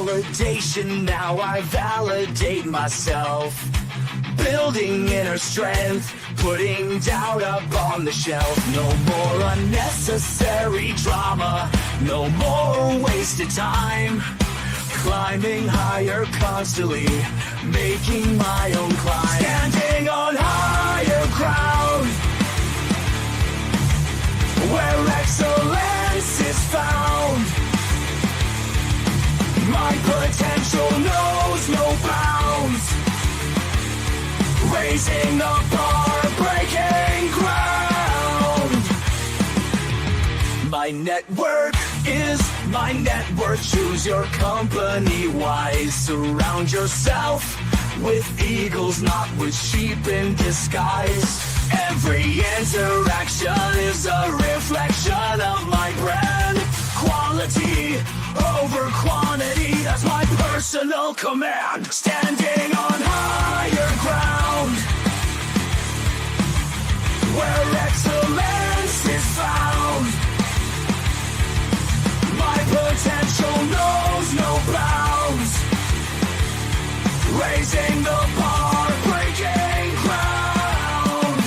validation, now I validate myself. Building inner strength, putting doubt up on the shelf. No more unnecessary drama, no more wasted time. Climbing higher constantly, making my own climb. Standing on higher ground, where excellence is found. My potential knows no bounds. Raising the bar, breaking ground. My network is my net worth. Choose your company wise. Surround yourself with eagles, not with sheep in disguise. Every interaction is a reflection of my brand. Quality over quantity, that's my personal command. Standing on higher ground, where excellence is found. My potential knows no bounds. Raising the bar, breaking ground.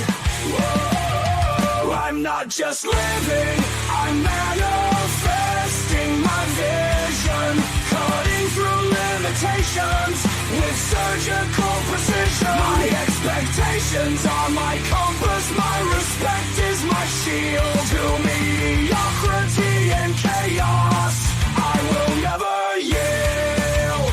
Whoa. I'm not just living, I'm manifesting my vision. Cutting through limitations with surgical precision. My expectations are my compass, my respect is my shield. To mediocrity and chaos, I will never yield.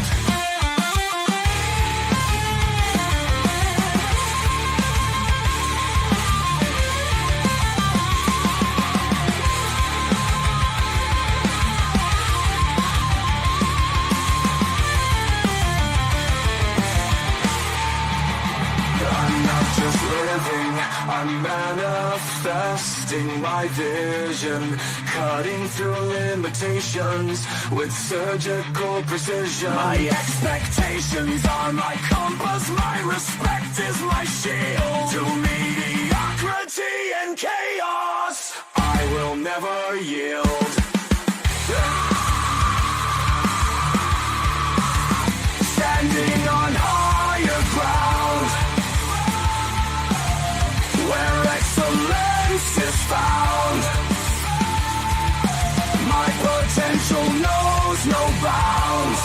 I'm not just living, I'm manifesting my vision. Cutting through limitations with surgical precision. My expectations are my compass, my respect is my shield. To mediocrity and chaos, I will never yield. Standing on higher ground, where excellence is found. My potential knows no bounds.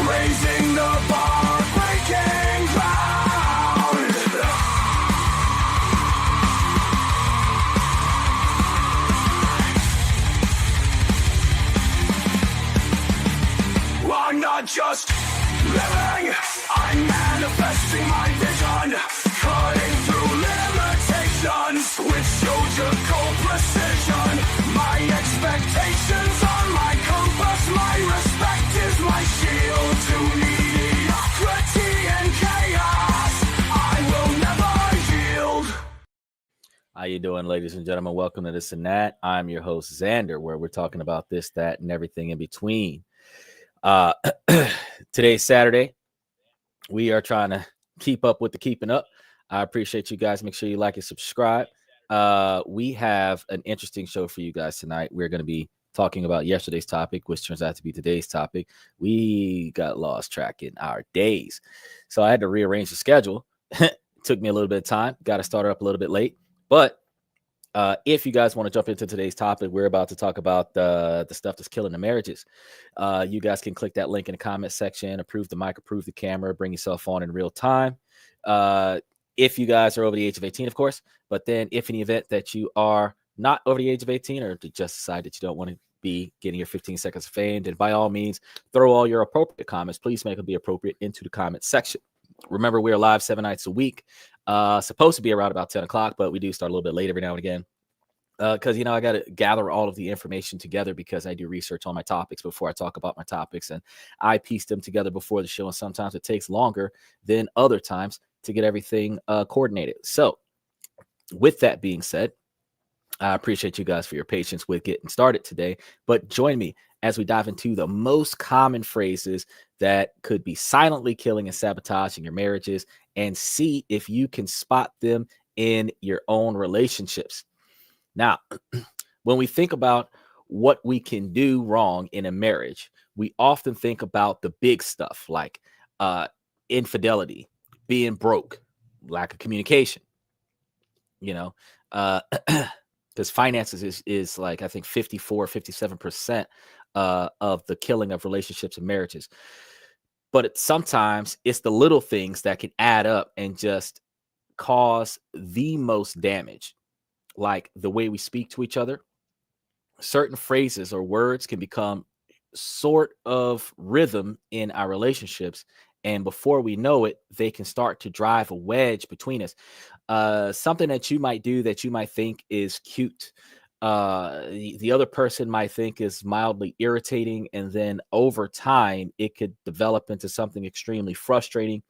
Raising the bar, breaking ground. I'm not just living, I'm manifesting my vision. Cutting through limitations with surgical precision. My expectations are my compass, my respect is my shield. To mediocrity and chaos, I will never yield. How you doing, ladies and gentlemen? Welcome to This and That. I'm your host, Xander, where we're talking about this, that, and everything in between. Today's Saturday. We are trying to keep up with the keeping up. I appreciate you guys. Make sure you like and subscribe. We have an interesting show for you guys tonight. We're going to be talking about yesterday's topic, which turns out to be today's topic. We got lost track in our days, so I had to rearrange the schedule. Took me a little bit of time. Got to start up a little bit late. But if you guys want to jump into today's topic, we're about to talk about the stuff that's killing the marriages. You guys can click that link in the comment section, approve the mic, approve the camera, bring yourself on in real time. If you guys are over the age of 18, of course, but then if in the event that you are not over the age of 18 or to just decide that you don't want to be getting your 15 seconds of fame, then by all means, throw all your appropriate comments. Please make them be appropriate into the comment section. Remember, we're live 7 nights a week. Supposed to be around about 10 o'clock, but we do start a little bit late every now and again. Because, I got to gather all of the information together because I do research on my topics before I talk about my topics, and I piece them together before the show. And sometimes it takes longer than other times to get everything coordinated. So with that being said, I appreciate you guys for your patience with getting started today, but join me as we dive into the most common phrases that could be silently killing and sabotaging your marriages and see if you can spot them in your own relationships. Now, when we think about what we can do wrong in a marriage, we often think about the big stuff like infidelity, being broke, lack of communication, you know, because finances is like, I think 57% of the killing of relationships and marriages. But sometimes it's the little things that can add up and just cause the most damage, like the way we speak to each other. Certain phrases or words can become sort of rhythm in our relationships. And before we know it, they can start to drive a wedge between us. Something that you might do that you might think is cute, the other person might think is mildly irritating. And then over time, it could develop into something extremely frustrating.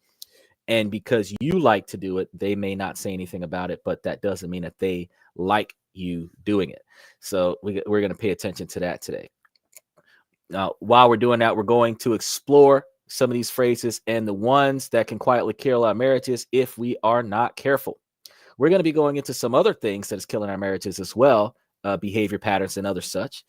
And because you like to do it, they may not say anything about it, but that doesn't mean that they like you doing it. So we're going to pay attention to that today. Now, while we're doing that, we're going to explore some of these phrases and the ones that can quietly kill our marriages if we are not careful. We're going to be going into some other things that is killing our marriages as well, behavior patterns and other such,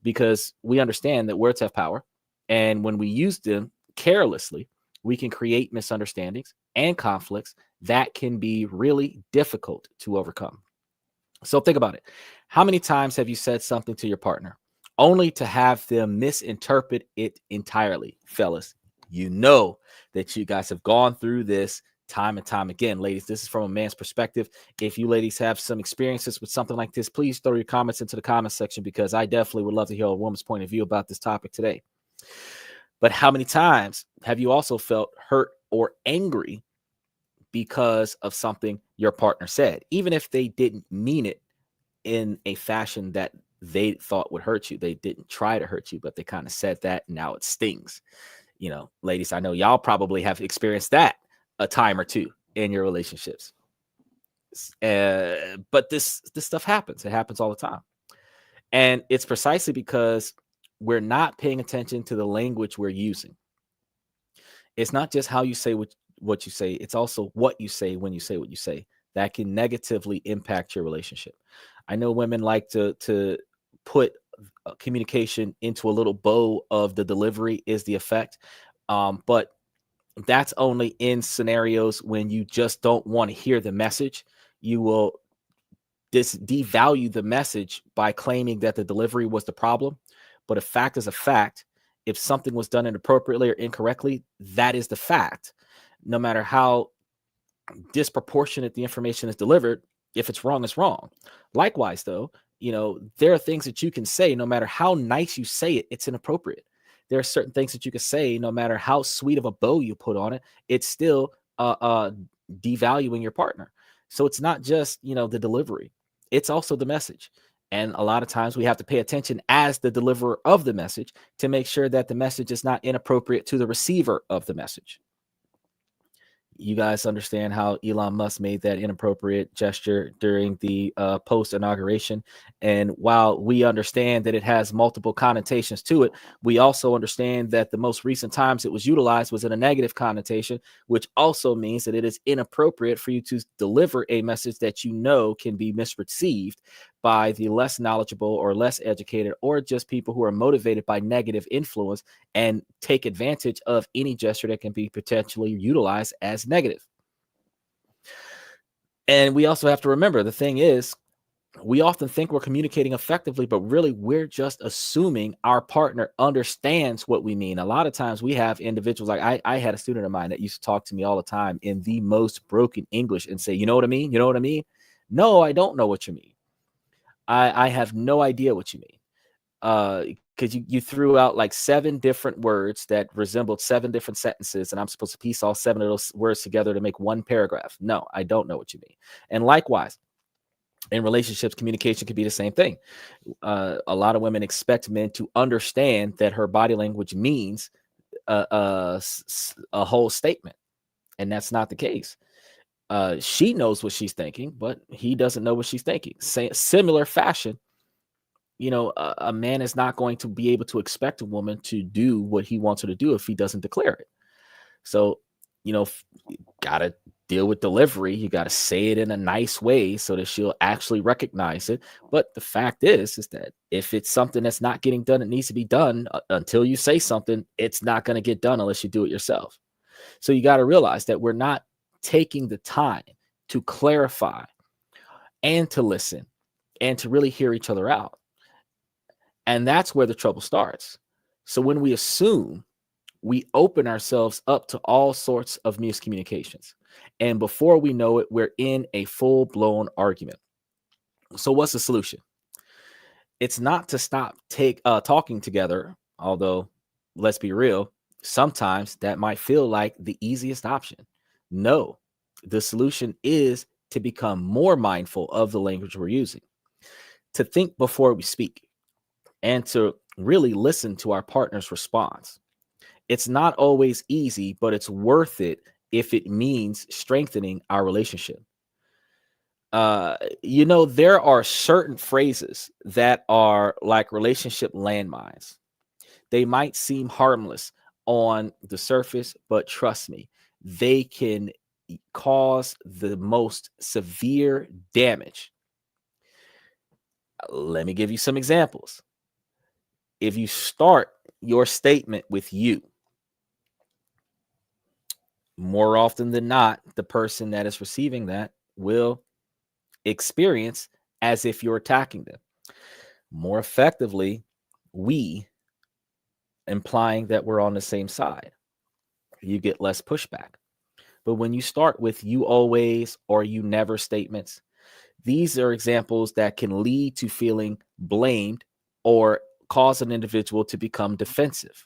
because we understand that words have power. And when we use them carelessly, we can create misunderstandings and conflicts that can be really difficult to overcome. So think about it. How many times have you said something to your partner only to have them misinterpret it entirely? Fellas, you know that you guys have gone through this time and time again. Ladies, this is from a man's perspective. If you ladies have some experiences with something like this, please throw your comments into the comment section, because I definitely would love to hear a woman's point of view about this topic today. But how many times have you also felt hurt or angry because of something your partner said, even if they didn't mean it in a fashion that they thought would hurt you? They didn't try to hurt you, but they kind of said that. And now it stings. You know, ladies, I know y'all probably have experienced that a time or two in your relationships. But this stuff happens. It happens all the time. And it's precisely because we're not paying attention to the language we're using. It's not just how you say what you say. It's also what you say when you say what you say that can negatively impact your relationship. I know women like to put communication into a little bow of the delivery is the effect. But that's only in scenarios when you just don't want to hear the message. You will devalue the message by claiming that the delivery was the problem. But a fact is a fact. If something was done inappropriately or incorrectly, that is the fact. No matter how disproportionate the information is delivered, if it's wrong, it's wrong. Likewise, though, you know, there are things that you can say, no matter how nice you say it, it's inappropriate. There are certain things that you can say, no matter how sweet of a bow you put on it, it's still devaluing your partner. So it's not just, you know, the delivery, it's also the message. And a lot of times we have to pay attention as the deliverer of the message to make sure that the message is not inappropriate to the receiver of the message. You guys understand how Elon Musk made that inappropriate gesture during the post-inauguration. And while we understand that it has multiple connotations to it, we also understand that the most recent times it was utilized was in a negative connotation, which also means that it is inappropriate for you to deliver a message that you know can be misreceived by the less knowledgeable or less educated, or just people who are motivated by negative influence and take advantage of any gesture that can be potentially utilized as negative. And we also have to remember, the thing is, we often think we're communicating effectively, but really we're just assuming our partner understands what we mean. A lot of times we have individuals, like I had a student of mine that used to talk to me all the time in the most broken English and say, you know what I mean? You know what I mean? No, I don't know what you mean. I have no idea what you mean. Because you threw out like 7 different words that resembled 7 different sentences, and I'm supposed to piece all 7 of those words together to make one paragraph. No, I don't know what you mean. And likewise, in relationships, communication could be the same thing. A lot of women expect men to understand that her body language means a whole statement, and that's not the case. She knows what she's thinking, but he doesn't know what she's thinking. Similar fashion, you know, a man is not going to be able to expect a woman to do what he wants her to do if he doesn't declare it. So, you know, gotta deal with delivery. You got to say it in a nice way so that she'll actually recognize it. But the fact is that if it's something that's not getting done, it needs to be done. Until you say something, it's not going to get done unless you do it yourself. So you got to realize that we're not taking the time to clarify and to listen and to really hear each other out. And that's where the trouble starts. So when we assume, we open ourselves up to all sorts of miscommunications. And before we know it, we're in a full-blown argument. So what's the solution? It's not to stop talking together, although let's be real, sometimes that might feel like the easiest option. No, the solution is to become more mindful of the language we're using, to think before we speak, and to really listen to our partner's response. It's not always easy, but it's worth it if it means strengthening our relationship. There are certain phrases that are like relationship landmines. They might seem harmless on the surface, but trust me, they can cause the most severe damage. Let me give you some examples. If you start your statement with you, more often than not, the person that is receiving that will experience as if you're attacking them. More effectively, we, implying that we're on the same side. You get less pushback. But when you start with you always or you never statements, these are examples that can lead to feeling blamed or cause an individual to become defensive.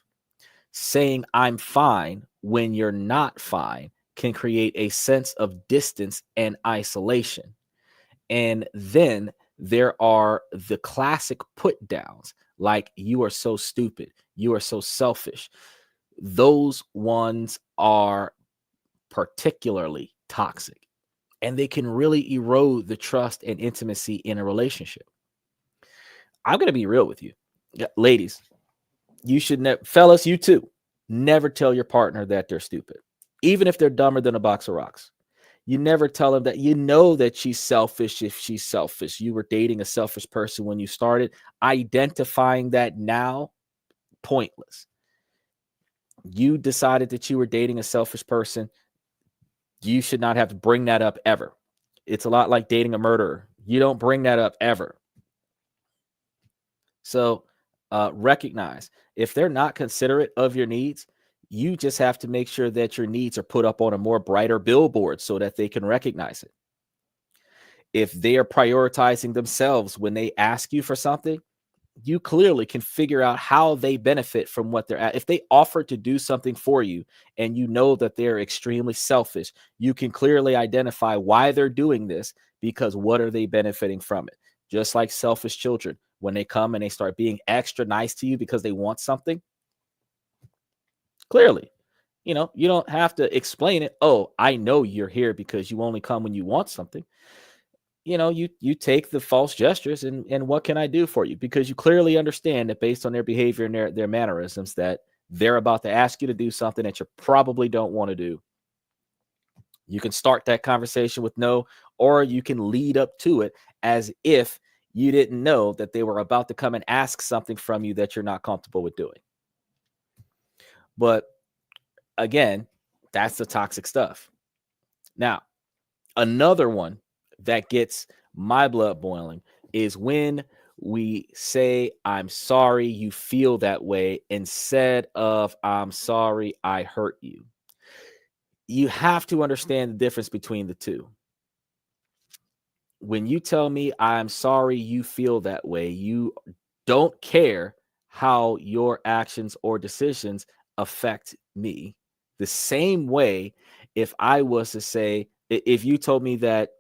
Saying I'm fine when you're not fine can create a sense of distance and isolation. And then there are the classic put downs, like you are so stupid, you are so selfish. Those ones are particularly toxic, and they can really erode the trust and intimacy in a relationship. I'm going to be real with you. Ladies, you should never, fellas, you too, never tell your partner that they're stupid, even if they're dumber than a box of rocks. You never tell them that you know that she's selfish if she's selfish. You were dating a selfish person when you started. Identifying that now, pointless. You decided that you were dating a selfish person. You should not have to bring that up ever. It's a lot like dating a murderer. You don't bring that up ever. So recognize if they're not considerate of your needs, you just have to make sure that your needs are put up on a more brighter billboard so that they can recognize it. If they are prioritizing themselves when they ask you for something, you clearly can figure out how they benefit from what they're at. If they offer to do something for you and you know that they're extremely selfish, you can clearly identify why they're doing this, because what are they benefiting from it? Just like selfish children, when they come and they start being extra nice to you because they want something, clearly, you don't have to explain it. Oh, I know you're here because you only come when you want something. You take the false gestures and what can I do for you? Because you clearly understand that based on their behavior and their mannerisms, that they're about to ask you to do something that you probably don't want to do. You can start that conversation with no, or you can lead up to it as if you didn't know that they were about to come and ask something from you that you're not comfortable with doing. But again, that's the toxic stuff. Now, another one that gets my blood boiling is when we say, I'm sorry you feel that way, instead of I'm sorry I hurt you. You have to understand the difference between the two. When you tell me I'm sorry you feel that way, you don't care how your actions or decisions affect me. The same way, if I was to say, if you told me that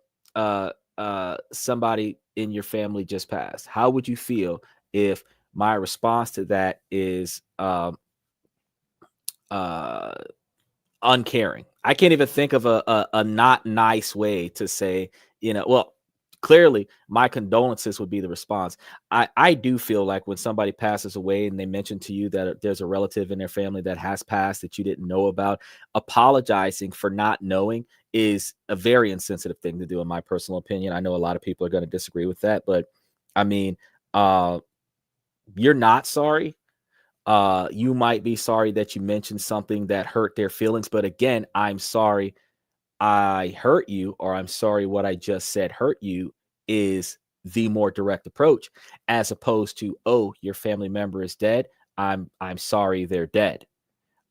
somebody in your family just passed, how would you feel if my response to that is uncaring? I can't even think of a not nice way to say, well, clearly my condolences would be the response. I do feel like when somebody passes away and they mention to you that there's a relative in their family that has passed that you didn't know about, apologizing for not knowing is a very insensitive thing to do, in my personal opinion. I know a lot of people are going to disagree with that, but I mean, you're not sorry. You might be sorry that you mentioned something that hurt their feelings, but again, I'm sorry I hurt you, or I'm sorry what I just said hurt you, is the more direct approach, as opposed to, oh, your family member is dead. I'm sorry they're dead.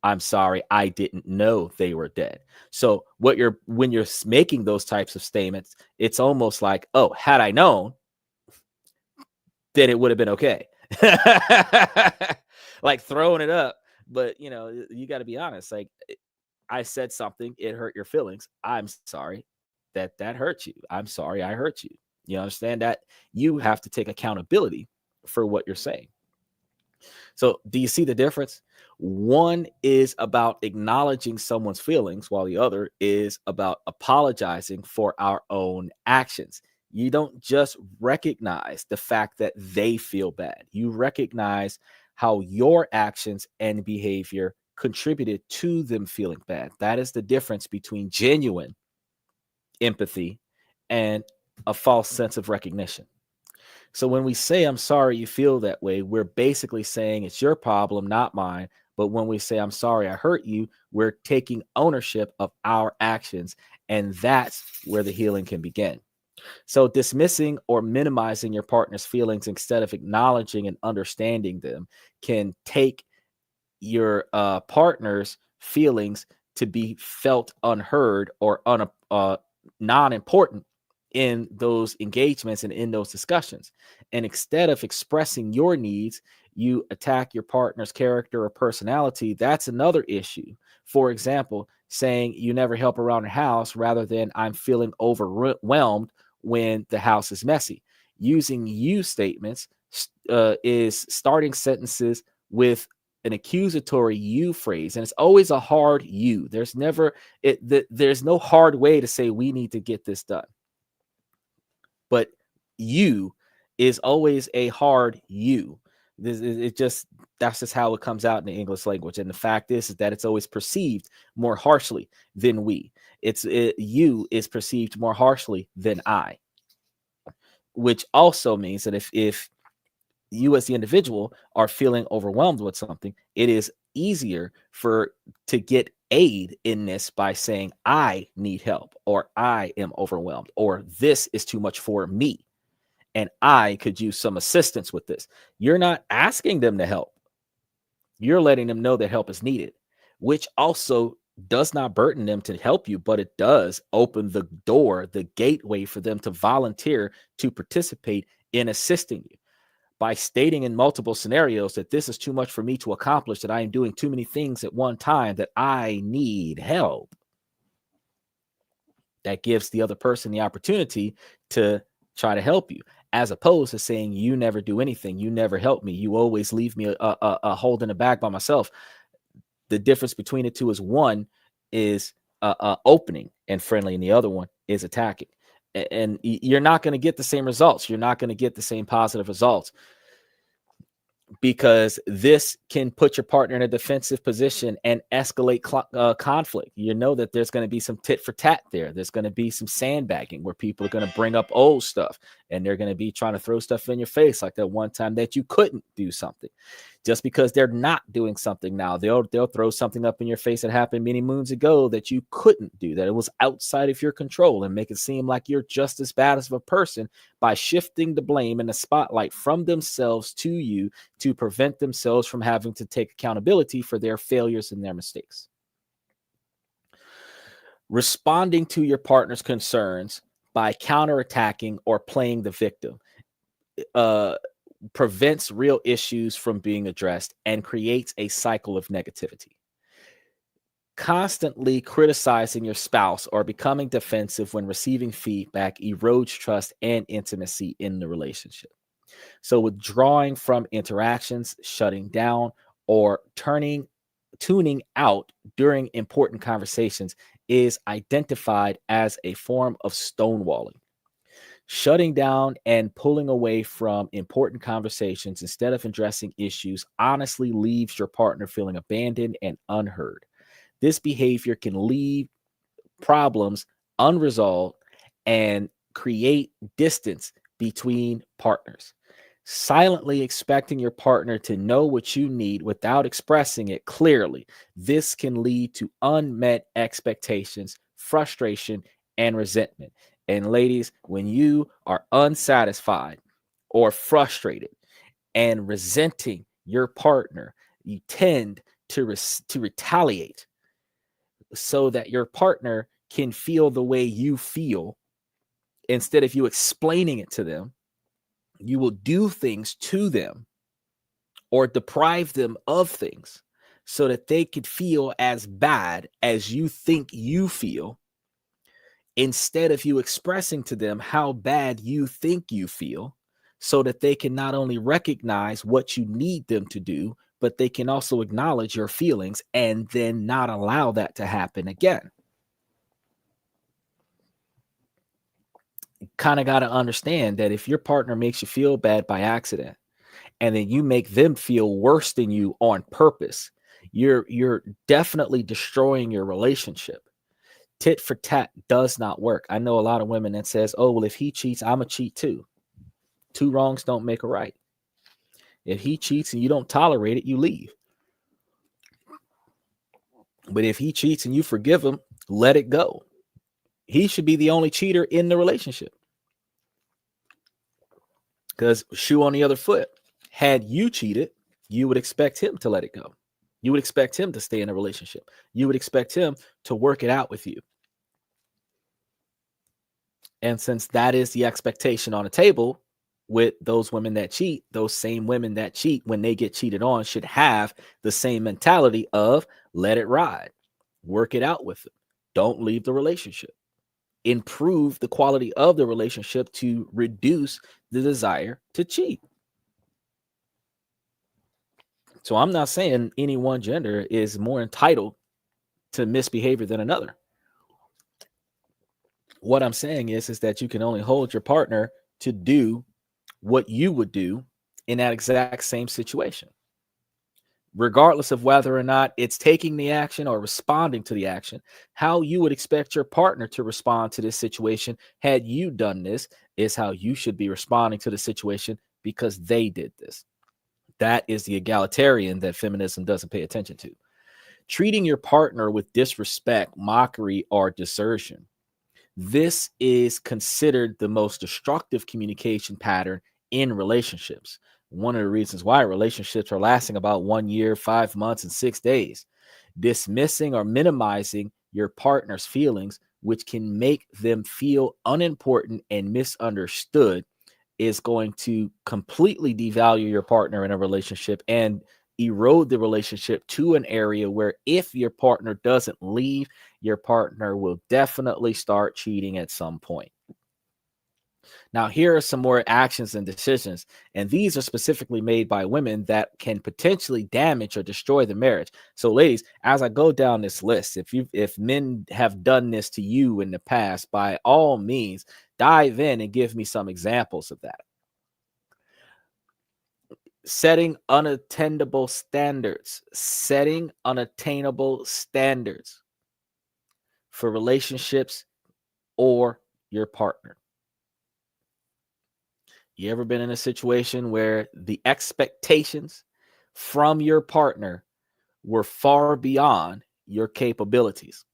I'm sorry I didn't know they were dead. So when you're making those types of statements, it's almost like, oh, had I known, then it would have been okay. Like throwing it up. But you got to be honest. Like, I said something, it hurt your feelings. I'm sorry that hurt you. I'm sorry I hurt you. You understand that you have to take accountability for what you're saying. So do you see the difference? One is about acknowledging someone's feelings, while the other is about apologizing for our own actions. You don't just recognize the fact that they feel bad. You recognize how your actions and behavior contributed to them feeling bad. That is the difference between genuine empathy and a false sense of recognition. So when we say, I'm sorry you feel that way, we're basically saying it's your problem, not mine. But when we say, I'm sorry I hurt you, we're taking ownership of our actions. And that's where the healing can begin. So dismissing or minimizing your partner's feelings instead of acknowledging and understanding them can take your partner's feelings to be felt unheard or non-important in those engagements and in those discussions. And instead of expressing your needs, you attack your partner's character or personality. That's another issue. For example, saying you never help around the house rather than I'm feeling overwhelmed when the house is messy. Using you statements is starting sentences with an accusatory you phrase, and it's always a hard you. There's no hard way to say we need to get this done. But you is always a hard you. That's just how it comes out in the English language. And the fact is that it's always perceived more harshly than we. You is perceived more harshly than I, which also means that if you as the individual are feeling overwhelmed with something, it is easier to get aid in this by saying, I need help, or I am overwhelmed, or this is too much for me, and I could use some assistance with this. You're not asking them to help. You're letting them know that help is needed, which also does not burden them to help you, but it does open the door, the gateway for them to volunteer to participate in assisting you. By stating in multiple scenarios that this is too much for me to accomplish, that I am doing too many things at one time, that I need help. That gives the other person the opportunity to try to help you, as opposed to saying you never do anything, you never help me, you always leave me holding the bag by myself. The difference between the two is one is opening and friendly, and the other one is attacking. And you're not going to get the same results. You're not going to get the same positive results, because this can put your partner in a defensive position and escalate conflict. You know that there's going to be some tit for tat there. There's going to be some sandbagging where people are going to bring up old stuff, and they're going to be trying to throw stuff in your face, like that one time that you couldn't do something. Just because they're not doing something now, they'll throw something up in your face that happened many moons ago that you couldn't do, that it was outside of your control, and make it seem like you're just as bad as a person by shifting the blame and the spotlight from themselves to you to prevent themselves from having to take accountability for their failures and their mistakes. Responding to your partner's concerns by counterattacking or playing the victim prevents real issues from being addressed and creates a cycle of negativity. Constantly criticizing your spouse or becoming defensive when receiving feedback erodes trust and intimacy in the relationship. So withdrawing from interactions, shutting down, or tuning out during important conversations is identified as a form of stonewalling. Shutting down and pulling away from important conversations instead of addressing issues honestly leaves your partner feeling abandoned and unheard. This behavior can leave problems unresolved and create distance between partners. Silently expecting your partner to know what you need without expressing it clearly. This can lead to unmet expectations, frustration, and resentment. And ladies, when you are unsatisfied or frustrated and resenting your partner, you tend to retaliate so that your partner can feel the way you feel. Instead of you explaining it to them, you will do things to them or deprive them of things so that they could feel as bad as you think you feel, instead of you expressing to them how bad you think you feel, so that they can not only recognize what you need them to do, but they can also acknowledge your feelings and then not allow that to happen again. You kind of got to understand that if your partner makes you feel bad by accident, and then you make them feel worse than you on purpose, you're definitely destroying your relationship. Tit for tat does not work. I know a lot of women that says, oh, well, if he cheats, I'm a cheat too. Two wrongs don't make a right. If he cheats and you don't tolerate it, you leave. But if he cheats and you forgive him, let it go. He should be the only cheater in the relationship. Because shoe on the other foot, had you cheated, you would expect him to let it go. You would expect him to stay in a relationship. You would expect him to work it out with you. And since that is the expectation on the table with those women that cheat, those same women that cheat, when they get cheated on, should have the same mentality of let it ride, work it out with them. Don't leave the relationship. Improve the quality of the relationship to reduce the desire to cheat. So I'm not saying any one gender is more entitled to misbehavior than another. What I'm saying is that you can only hold your partner to do what you would do in that exact same situation, regardless of whether or not it's taking the action or responding to the action. How you would expect your partner to respond to this situation had you done this is how you should be responding to the situation because they did this. That is the egalitarian that feminism doesn't pay attention to. Treating your partner with disrespect, mockery, or desertion. This is considered the most destructive communication pattern in relationships. One of the reasons why relationships are lasting about 1 year, 5 months, and 6 days. Dismissing or minimizing your partner's feelings, which can make them feel unimportant and misunderstood, is going to completely devalue your partner in a relationship and erode the relationship to an area where if your partner doesn't leave, your partner will definitely start cheating at some point. Now, here are some more actions and decisions, and these are specifically made by women that can potentially damage or destroy the marriage. So, ladies, as I go down this list, if men have done this to you in the past, by all means, dive in and give me some examples of that. Setting unattainable standards. Setting unattainable standards for relationships or your partner. You ever been in a situation where the expectations from your partner were far beyond your capabilities?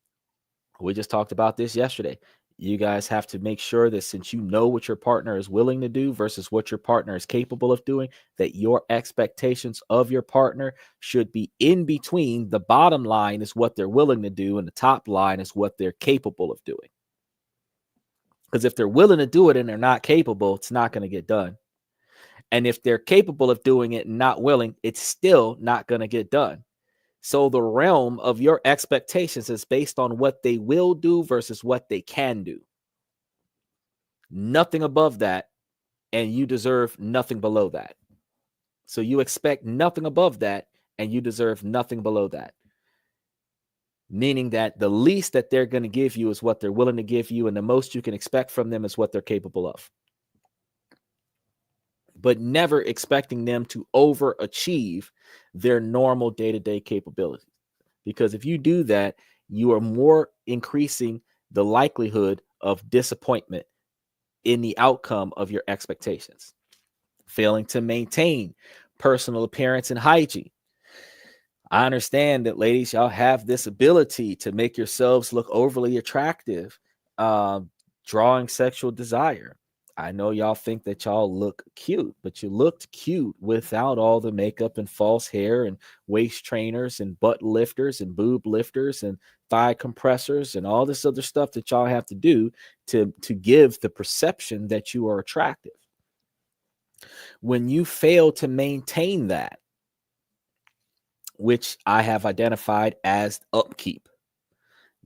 We just talked about this yesterday. You guys have to make sure that since you know what your partner is willing to do versus what your partner is capable of doing, that your expectations of your partner should be in between. The bottom line is what they're willing to do, and the top line is what they're capable of doing. Because if they're willing to do it and they're not capable, it's not going to get done. And if they're capable of doing it and not willing, it's still not going to get done. So the realm of your expectations is based on what they will do versus what they can do. Nothing above that, and you deserve nothing below that. So you expect nothing above that, and you deserve nothing below that. Meaning that the least that they're going to give you is what they're willing to give you, and the most you can expect from them is what they're capable of. but never expecting them to overachieve their normal day-to-day capabilities. Because if you do that, you are more increasing the likelihood of disappointment in the outcome of your expectations. Failing to maintain personal appearance and hygiene. I understand that, ladies, y'all have this ability to make yourselves look overly attractive, drawing sexual desire. I know y'all think that y'all look cute, but you looked cute without all the makeup and false hair and waist trainers and butt lifters and boob lifters and thigh compressors and all this other stuff that y'all have to do to give the perception that you are attractive. When you fail to maintain that, which I have identified as upkeep,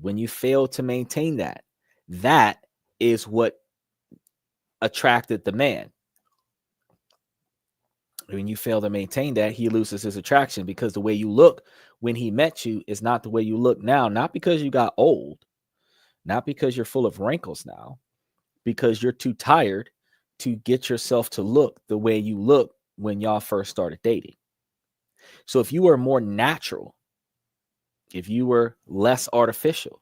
when you fail to maintain that, that is what attracted the man. When you fail to maintain that, he loses his attraction, because the way you look when he met you is not the way you look now. Not because you got old, not because you're full of wrinkles now, because you're too tired to get yourself to look the way you look when y'all first started dating. So if you were more natural, if you were less artificial,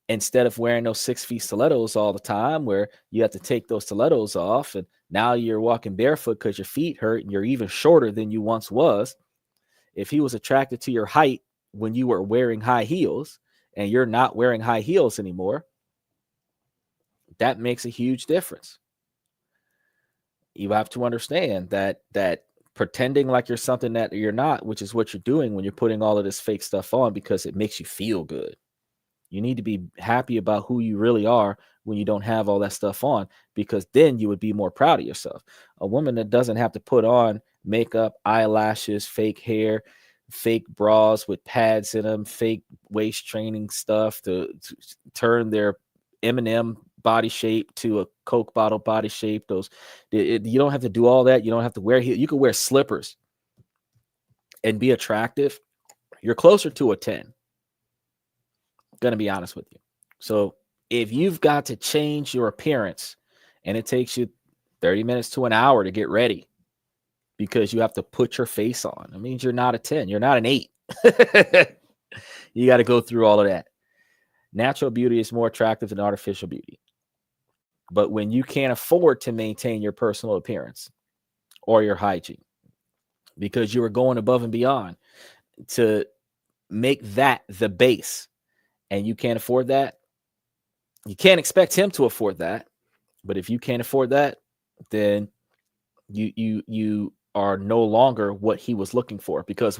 instead of wearing those 6 feet stilettos all the time where you have to take those stilettos off and now you're walking barefoot because your feet hurt and you're even shorter than you once was. If he was attracted to your height when you were wearing high heels and you're not wearing high heels anymore, that makes a huge difference. You have to understand that pretending like you're something that you're not, which is what you're doing when you're putting all of this fake stuff on because it makes you feel good. You need to be happy about who you really are when you don't have all that stuff on, because then you would be more proud of yourself. A woman that doesn't have to put on makeup, eyelashes, fake hair, fake bras with pads in them, fake waist training stuff to turn their M&M body shape to a Coke bottle body shape. You don't have to do all that. You don't have to wear heels. You can wear slippers and be attractive. You're closer to a 10. Going to be honest with you. So if you've got to change your appearance and it takes you 30 minutes to an hour to get ready because you have to put your face on, it means you're not a 10. You're not an 8. You got to go through all of that. Natural beauty is more attractive than artificial beauty. But when you can't afford to maintain your personal appearance or your hygiene because you are going above and beyond to make that the base, and you can't afford that, you can't expect him to afford that. But if you can't afford that, then you are no longer what he was looking for, because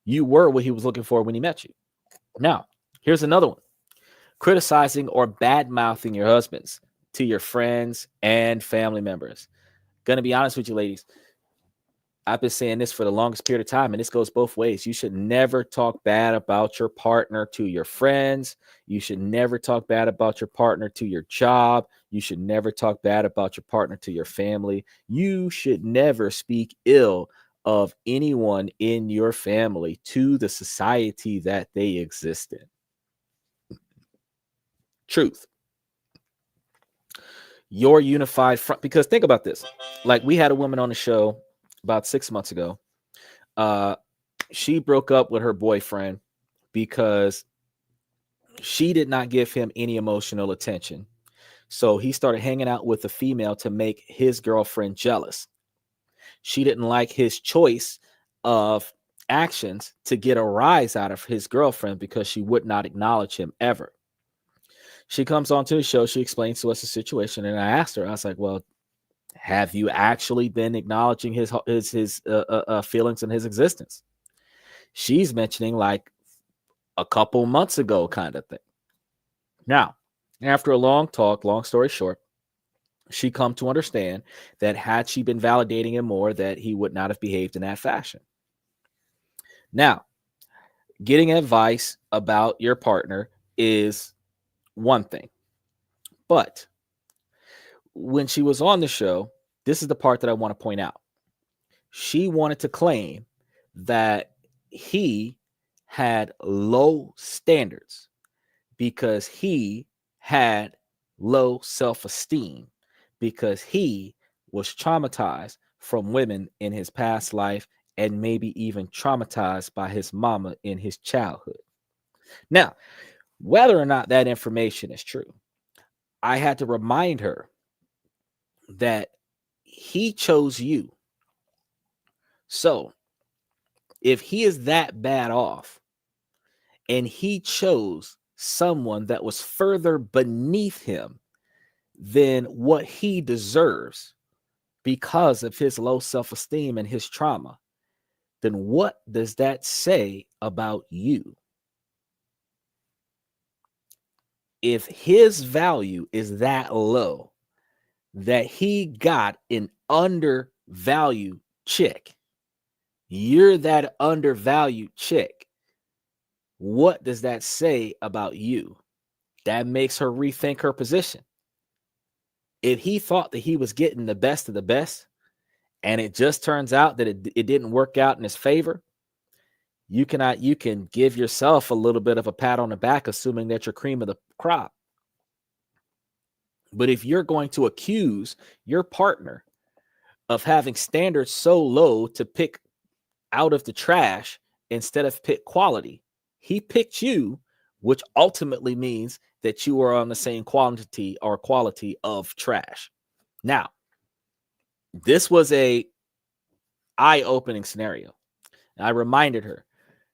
you were what he was looking for when he met you. Now, here's another one. Criticizing or bad-mouthing your husbands to your friends and family members. Gonna be honest with you, ladies. I've been saying this for the longest period of time, and this goes both ways. You should never talk bad about your partner to your friends. You should never talk bad about your partner to your job. You should never talk bad about your partner to your family. You should never speak ill of anyone in your family to the society that they exist in. Truth. Your unified front, because think about this. Like, we had a woman on the show about 6 months ago. She broke up with her boyfriend because she did not give him any emotional attention. So he started hanging out with a female to make his girlfriend jealous. She didn't like his choice of actions to get a rise out of his girlfriend because she would not acknowledge him ever. She comes onto the show. She explains to us the situation. And I asked her, I was like, well, have you actually been acknowledging his feelings and his existence? She's mentioning like a couple months ago kind of thing. Now, after a long talk, long story short, she come to understand that had she been validating him more, that he would not have behaved in that fashion. Now, getting advice about your partner is one thing. But when she was on the show, this is the part that I want to point out. She wanted to claim that he had low standards because he had low self-esteem, because he was traumatized from women in his past life and maybe even traumatized by his mama in his childhood. Now, whether or not that information is true, I had to remind her that he chose you. So if he is that bad off and he chose someone that was further beneath him than what he deserves because of his low self-esteem and his trauma, then what does that say about you? If his value is that low that he got an undervalued chick, you're that undervalued chick, what does that say about you? That makes her rethink her position. If he thought that he was getting the best of the best, and it just turns out that it didn't work out in his favor, you can give yourself a little bit of a pat on the back, assuming that you're cream of the crop. But if you're going to accuse your partner of having standards so low to pick out of the trash instead of pick quality, he picked you, which ultimately means that you are on the same quantity or quality of trash. Now, this was a eye-opening scenario. I reminded her,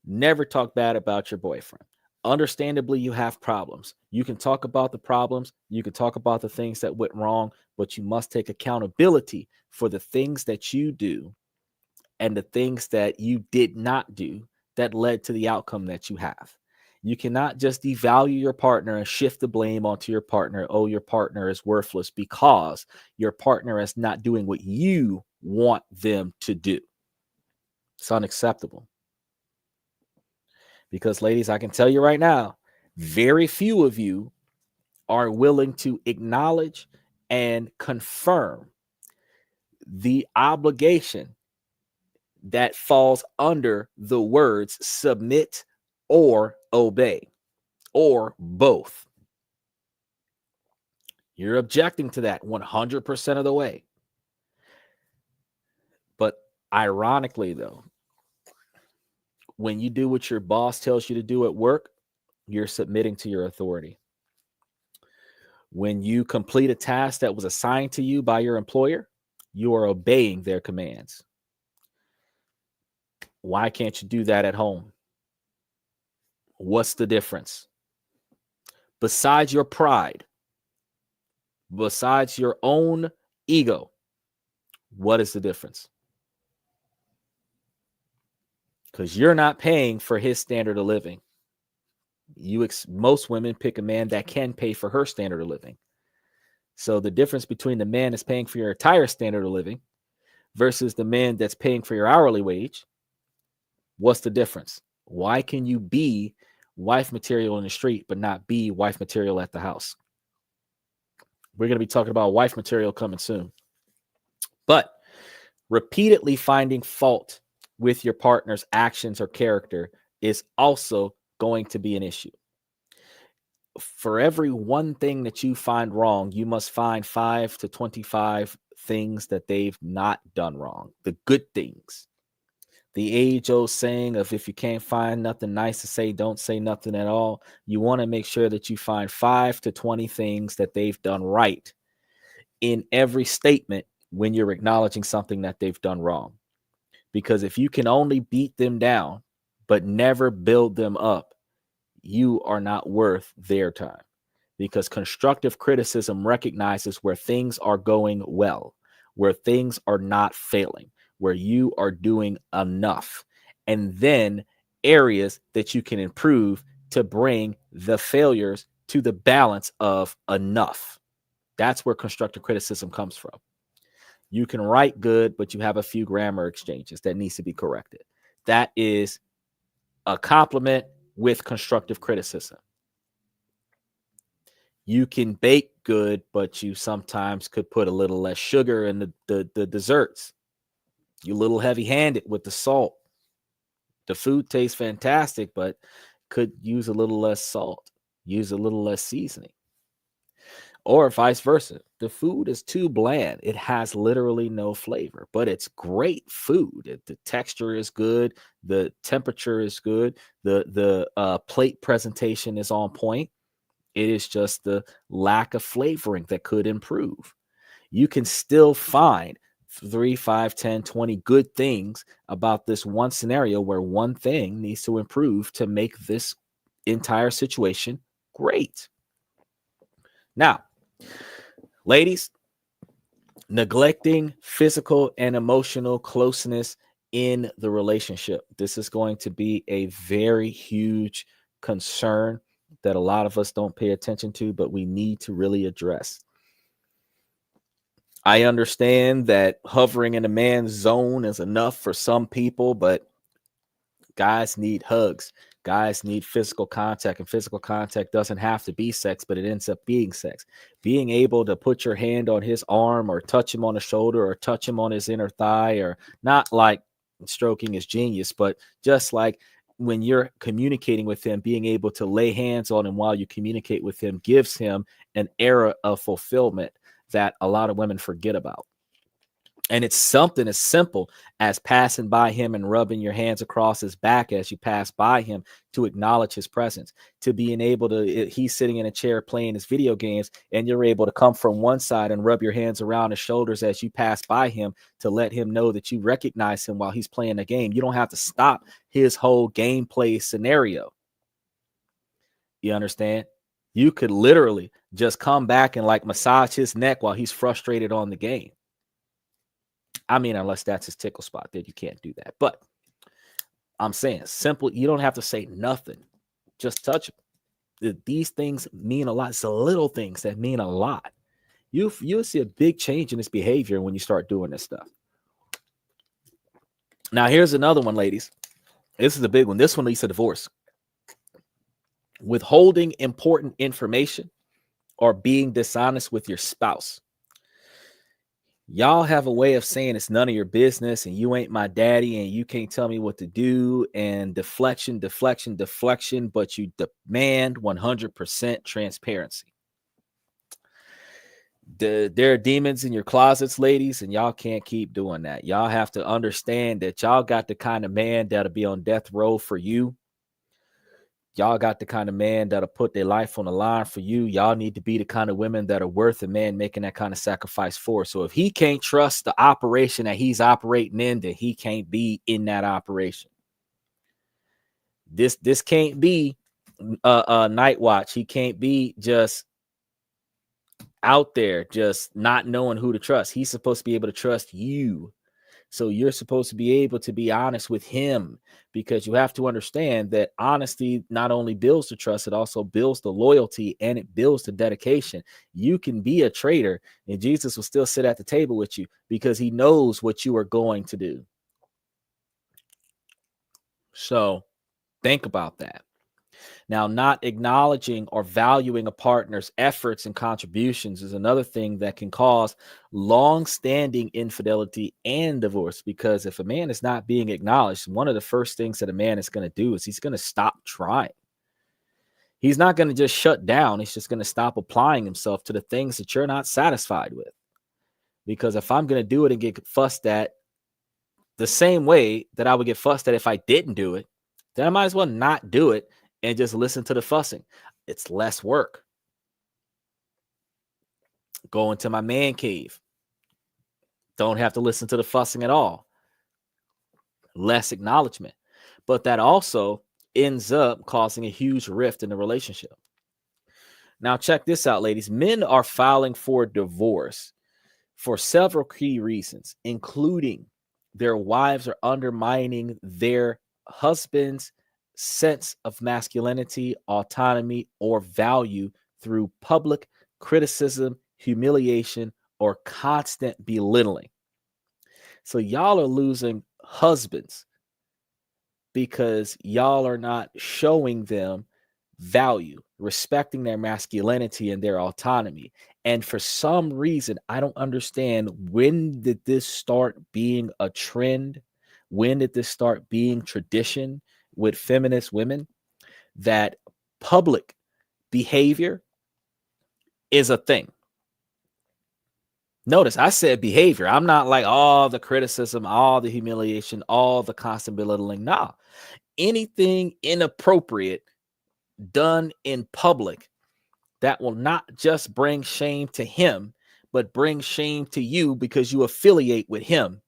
never talk bad about your boyfriend. Understandably, you have problems. You can talk about the problems. You can talk about the things that went wrong, but you must take accountability for the things that you do and the things that you did not do that led to the outcome that you have. You cannot just devalue your partner and shift the blame onto your partner. Oh, your partner is worthless because your partner is not doing what you want them to do. It's unacceptable. Because, ladies, I can tell you right now, very few of you are willing to acknowledge and confirm the obligation that falls under the words submit or obey, or both. You're objecting to that 100% of the way. But ironically, though, when you do what your boss tells you to do at work, you're submitting to your authority. When you complete a task that was assigned to you by your employer, you are obeying their commands. Why can't you do that at home? What's the difference? Besides your pride, besides your own ego, what is the difference? Because you're not paying for his standard of living. Most women pick a man that can pay for her standard of living. So the difference between the man that's paying for your entire standard of living versus the man that's paying for your hourly wage, what's the difference? Why can you be wife material in the street but not be wife material at the house? We're going to be talking about wife material coming soon. But repeatedly finding fault with your partner's actions or character is also going to be an issue. For every one thing that you find wrong, you must find 5 to 25 things that they've not done wrong. The good things. The age-old saying of if you can't find nothing nice to say, don't say nothing at all. You want to make sure that you find 5 to 20 things that they've done right in every statement when you're acknowledging something that they've done wrong. Because if you can only beat them down but never build them up, you are not worth their time. Because constructive criticism recognizes where things are going well, where things are not failing, where you are doing enough, and then areas that you can improve to bring the failures to the balance of enough. That's where constructive criticism comes from. You can write good, but you have a few grammar exchanges that needs to be corrected. That is a compliment with constructive criticism. You can bake good, but you sometimes could put a little less sugar in the desserts. You're a little heavy-handed with the salt. The food tastes fantastic, but could use a little less salt, use a little less seasoning. Or vice versa. The food is too bland. It has literally no flavor, but it's great food. The texture is good. The temperature is good. The plate presentation is on point. It is just the lack of flavoring that could improve. You can still find 3, 5, 10, 20 good things about this one scenario where one thing needs to improve to make this entire situation great. Now, ladies, neglecting physical and emotional closeness in the relationship. This is going to be a very huge concern that a lot of us don't pay attention to, but we need to really address. I understand that hovering in a man's zone is enough for some people, but guys need hugs. Guys need physical contact, and physical contact doesn't have to be sex, but it ends up being sex. Being able to put your hand on his arm or touch him on the shoulder or touch him on his inner thigh, or not like stroking his genius, but just like when you're communicating with him, being able to lay hands on him while you communicate with him gives him an era of fulfillment that a lot of women forget about. And it's something as simple as passing by him and rubbing your hands across his back as you pass by him to acknowledge his presence, to being able to, he's sitting in a chair playing his video games and you're able to come from one side and rub your hands around his shoulders as you pass by him to let him know that you recognize him while he's playing the game. You don't have to stop his whole gameplay scenario. You understand? You could literally just come back and like massage his neck while he's frustrated on the game. I mean, unless that's his tickle spot, then you can't do that. But I'm saying simple. You don't have to say nothing. Just touch him. These things mean a lot. It's the little things that mean a lot. You'll see a big change in his behavior when you start doing this stuff. Now, here's another one, ladies. This is a big one. This one leads to divorce. Withholding important information or being dishonest with your spouse. Y'all have a way of saying it's none of your business and you ain't my daddy and you can't tell me what to do, and deflection, but you demand 100% transparency. There are demons in your closets, ladies, and y'all can't keep doing that. Y'all have to understand that y'all got the kind of man that'll be on death row for you. Y'all got the kind of man that'll put their life on the line for you. Y'all need to be the kind of women that are worth a man making that kind of sacrifice for. So if he can't trust the operation that he's operating in, then he can't be in that operation. This can't be a night watch. He can't be just out there, just not knowing who to trust. He's supposed to be able to trust you. So you're supposed to be able to be honest with him, because you have to understand that honesty not only builds the trust, it also builds the loyalty and it builds the dedication. You can be a traitor and Jesus will still sit at the table with you because he knows what you are going to do. So think about that. Now, not acknowledging or valuing a partner's efforts and contributions is another thing that can cause long-standing infidelity and divorce, because if a man is not being acknowledged, one of the first things that a man is going to do is he's going to stop trying. He's not going to just shut down. He's just going to stop applying himself to the things that you're not satisfied with. Because if I'm going to do it and get fussed at the same way that I would get fussed at if I didn't do it, then I might as well not do it and just listen to the fussing. It's less work. Go into my man cave. Don't have to listen to the fussing at all. Less acknowledgement. But that also ends up causing a huge rift in the relationship. Now, check this out, ladies. Men are filing for divorce for several key reasons, including their wives are undermining their husbands' sense of masculinity, autonomy, or value through public criticism, humiliation, or constant belittling. So y'all are losing husbands because y'all are not showing them value, respecting their masculinity and their autonomy. And for some reason, I don't understand, when did this start being a trend? When did this start being tradition with feminist women, that public behavior is a thing. Notice I said behavior. I'm not like all the criticism, all the humiliation, all the constant belittling. Nah, anything inappropriate done in public that will not just bring shame to him, but bring shame to you because you affiliate with him.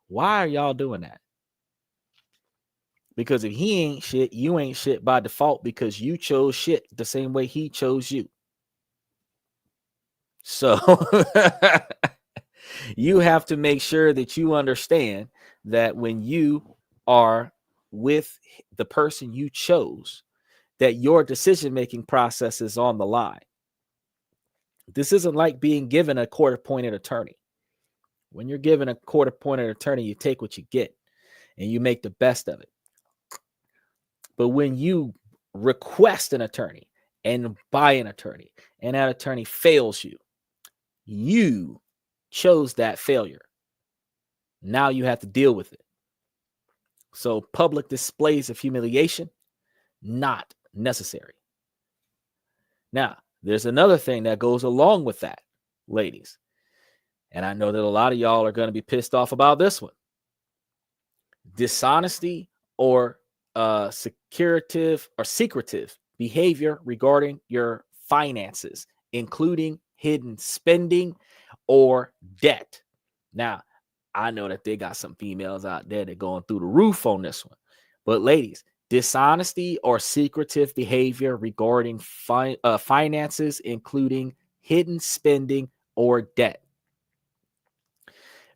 Why are y'all doing that? Because if he ain't shit, you ain't shit by default because you chose shit the same way he chose you. So you have to make sure that you understand that when you are with the person you chose, that your decision-making process is on the line. This isn't like being given a court-appointed attorney. When you're given a court-appointed attorney, you take what you get and you make the best of it. But when you request an attorney and buy an attorney and that attorney fails you, you chose that failure. Now you have to deal with it. So public displays of humiliation, not necessary. Now, there's another thing that goes along with that, ladies. And I know that a lot of y'all are going to be pissed off about this one. Dishonesty or secretive behavior regarding your finances, including hidden spending or debt. Now, I know that they got some females out there that going through the roof on this one. But ladies, dishonesty or secretive behavior regarding finances, including hidden spending or debt.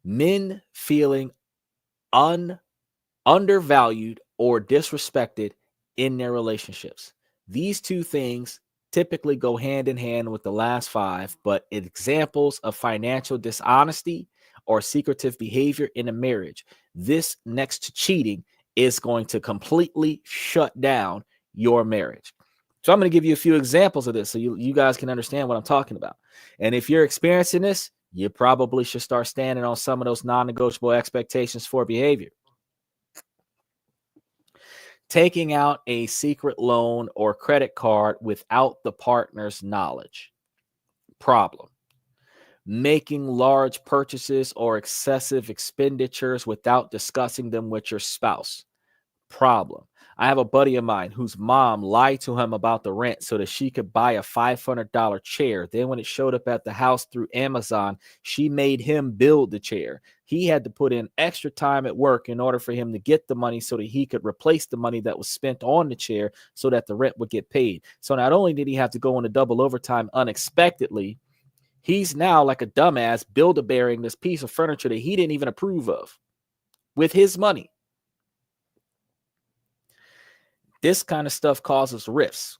Men feeling undervalued or disrespected in their relationships. These two things typically go hand in hand with the last five, but examples of financial dishonesty or secretive behavior in a marriage, this next to cheating is going to completely shut down your marriage. So I'm going to give you a few examples of this so you guys can understand what I'm talking about. And if you're experiencing this, you probably should start standing on some of those non-negotiable expectations for behavior. Taking out a secret loan or credit card without the partner's knowledge. Problem. Making large purchases or excessive expenditures without discussing them with your spouse. Problem. I have a buddy of mine whose mom lied to him about the rent so that she could buy a $500 chair. Then when it showed up at the house through Amazon, she made him build the chair. He had to put in extra time at work in order for him to get the money so that he could replace the money that was spent on the chair so that the rent would get paid. So not only did he have to go into double overtime unexpectedly, he's now like a dumbass build-a-bearing this piece of furniture that he didn't even approve of with his money. This kind of stuff causes rifts.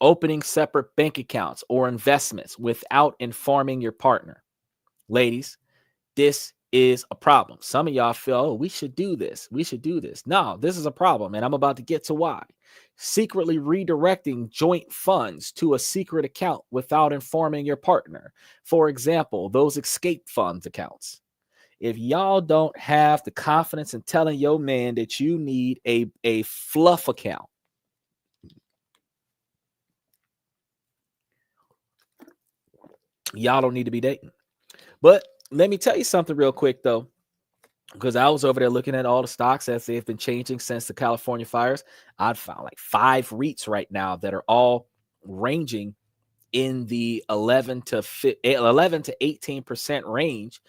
Opening separate bank accounts or investments without informing your partner. Ladies, this is a problem. Some of y'all feel, oh, we should do this. We should do this. No, this is a problem, and I'm about to get to why. Secretly redirecting joint funds to a secret account without informing your partner. For example, those escape funds accounts. If y'all don't have the confidence in telling your man that you need a fluff account, y'all don't need to be dating. But let me tell you something real quick, though, because I was over there looking at all the stocks as they've been changing since the California fires. I've found like 5 REITs right now that are all ranging in the 11 to 18% range.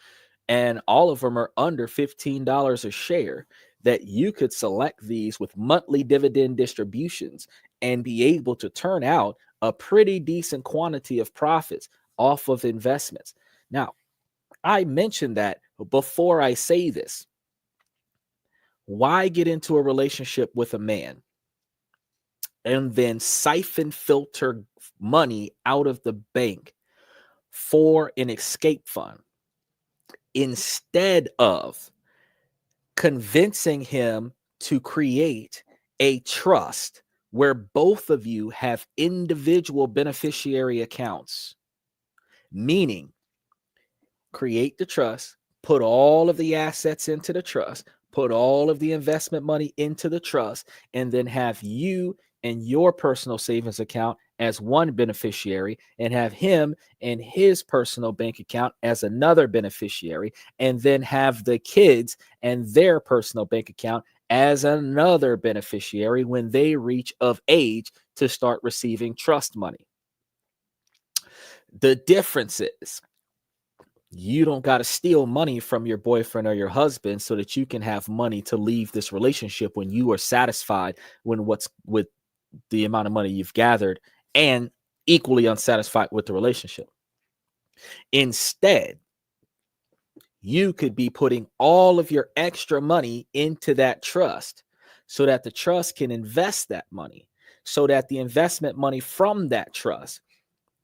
And all of them are under $15 a share, that you could select these with monthly dividend distributions and be able to turn out a pretty decent quantity of profits off of investments. Now, I mentioned that before I say this. Why get into a relationship with a man and then siphon filter money out of the bank for an escape fund, instead of convincing him to create a trust where both of you have individual beneficiary accounts? Meaning, create the trust, put all of the assets into the trust, put all of the investment money into the trust, and then have you and your personal savings account as one beneficiary, and have him and his personal bank account as another beneficiary, and then have the kids and their personal bank account as another beneficiary when they reach of age to start receiving trust money. The difference is you don't got to steal money from your boyfriend or your husband so that you can have money to leave this relationship when you are satisfied with the amount of money you've gathered and equally unsatisfied with the relationship. Instead, you could be putting all of your extra money into that trust so that the trust can invest that money, so that the investment money from that trust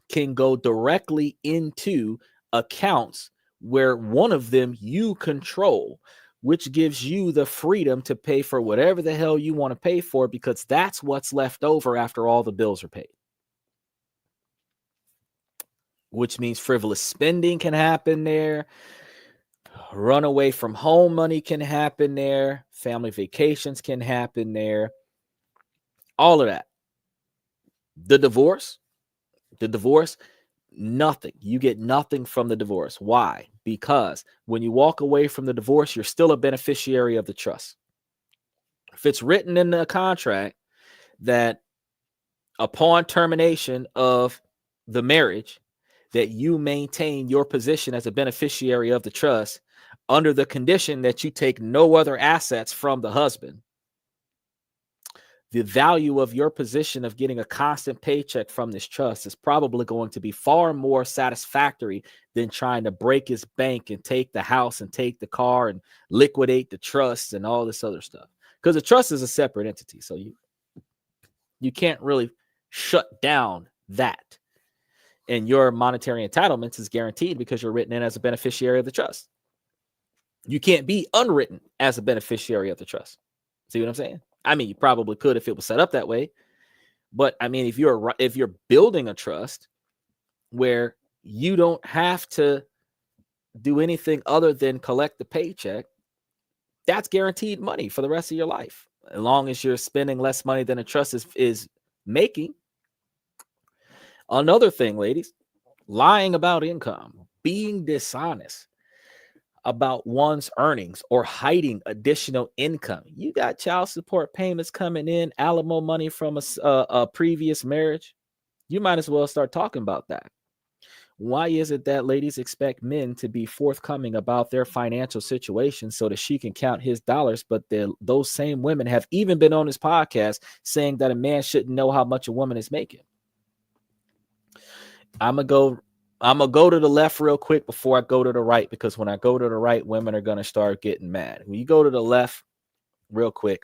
can go directly into accounts where one of them you control, which gives you the freedom to pay for whatever the hell you want to pay for, because that's what's left over after all the bills are paid. Which means frivolous spending can happen there. Runaway from home money can happen there. Family vacations can happen there. All of that. The divorce, nothing. You get nothing from the divorce. Why? Because when you walk away from the divorce, you're still a beneficiary of the trust. If it's written in the contract that upon termination of the marriage, that you maintain your position as a beneficiary of the trust under the condition that you take no other assets from the husband, the value of your position of getting a constant paycheck from this trust is probably going to be far more satisfactory than trying to break his bank and take the house and take the car and liquidate the trust and all this other stuff. Because the trust is a separate entity. So you can't really shut down that. And your monetary entitlements is guaranteed because you're written in as a beneficiary of the trust. You can't be unwritten as a beneficiary of the trust. See what I'm saying? I mean, you probably could if it was set up that way. But I mean, if you're building a trust where you don't have to do anything other than collect the paycheck, that's guaranteed money for the rest of your life. As long as you're spending less money than a trust is making. Another thing, ladies, lying about income, being dishonest about one's earnings, or hiding additional income. You got child support payments coming in, alamo money from a previous marriage. You might as well start talking about that. Why is it that ladies expect men to be forthcoming about their financial situation so that she can count his dollars, but those same women have even been on this podcast saying that a man shouldn't know how much a woman is making? I'm gonna go to the left real quick before I go to the right, because when I go to the right, women are gonna start getting mad. When you go to the left real quick,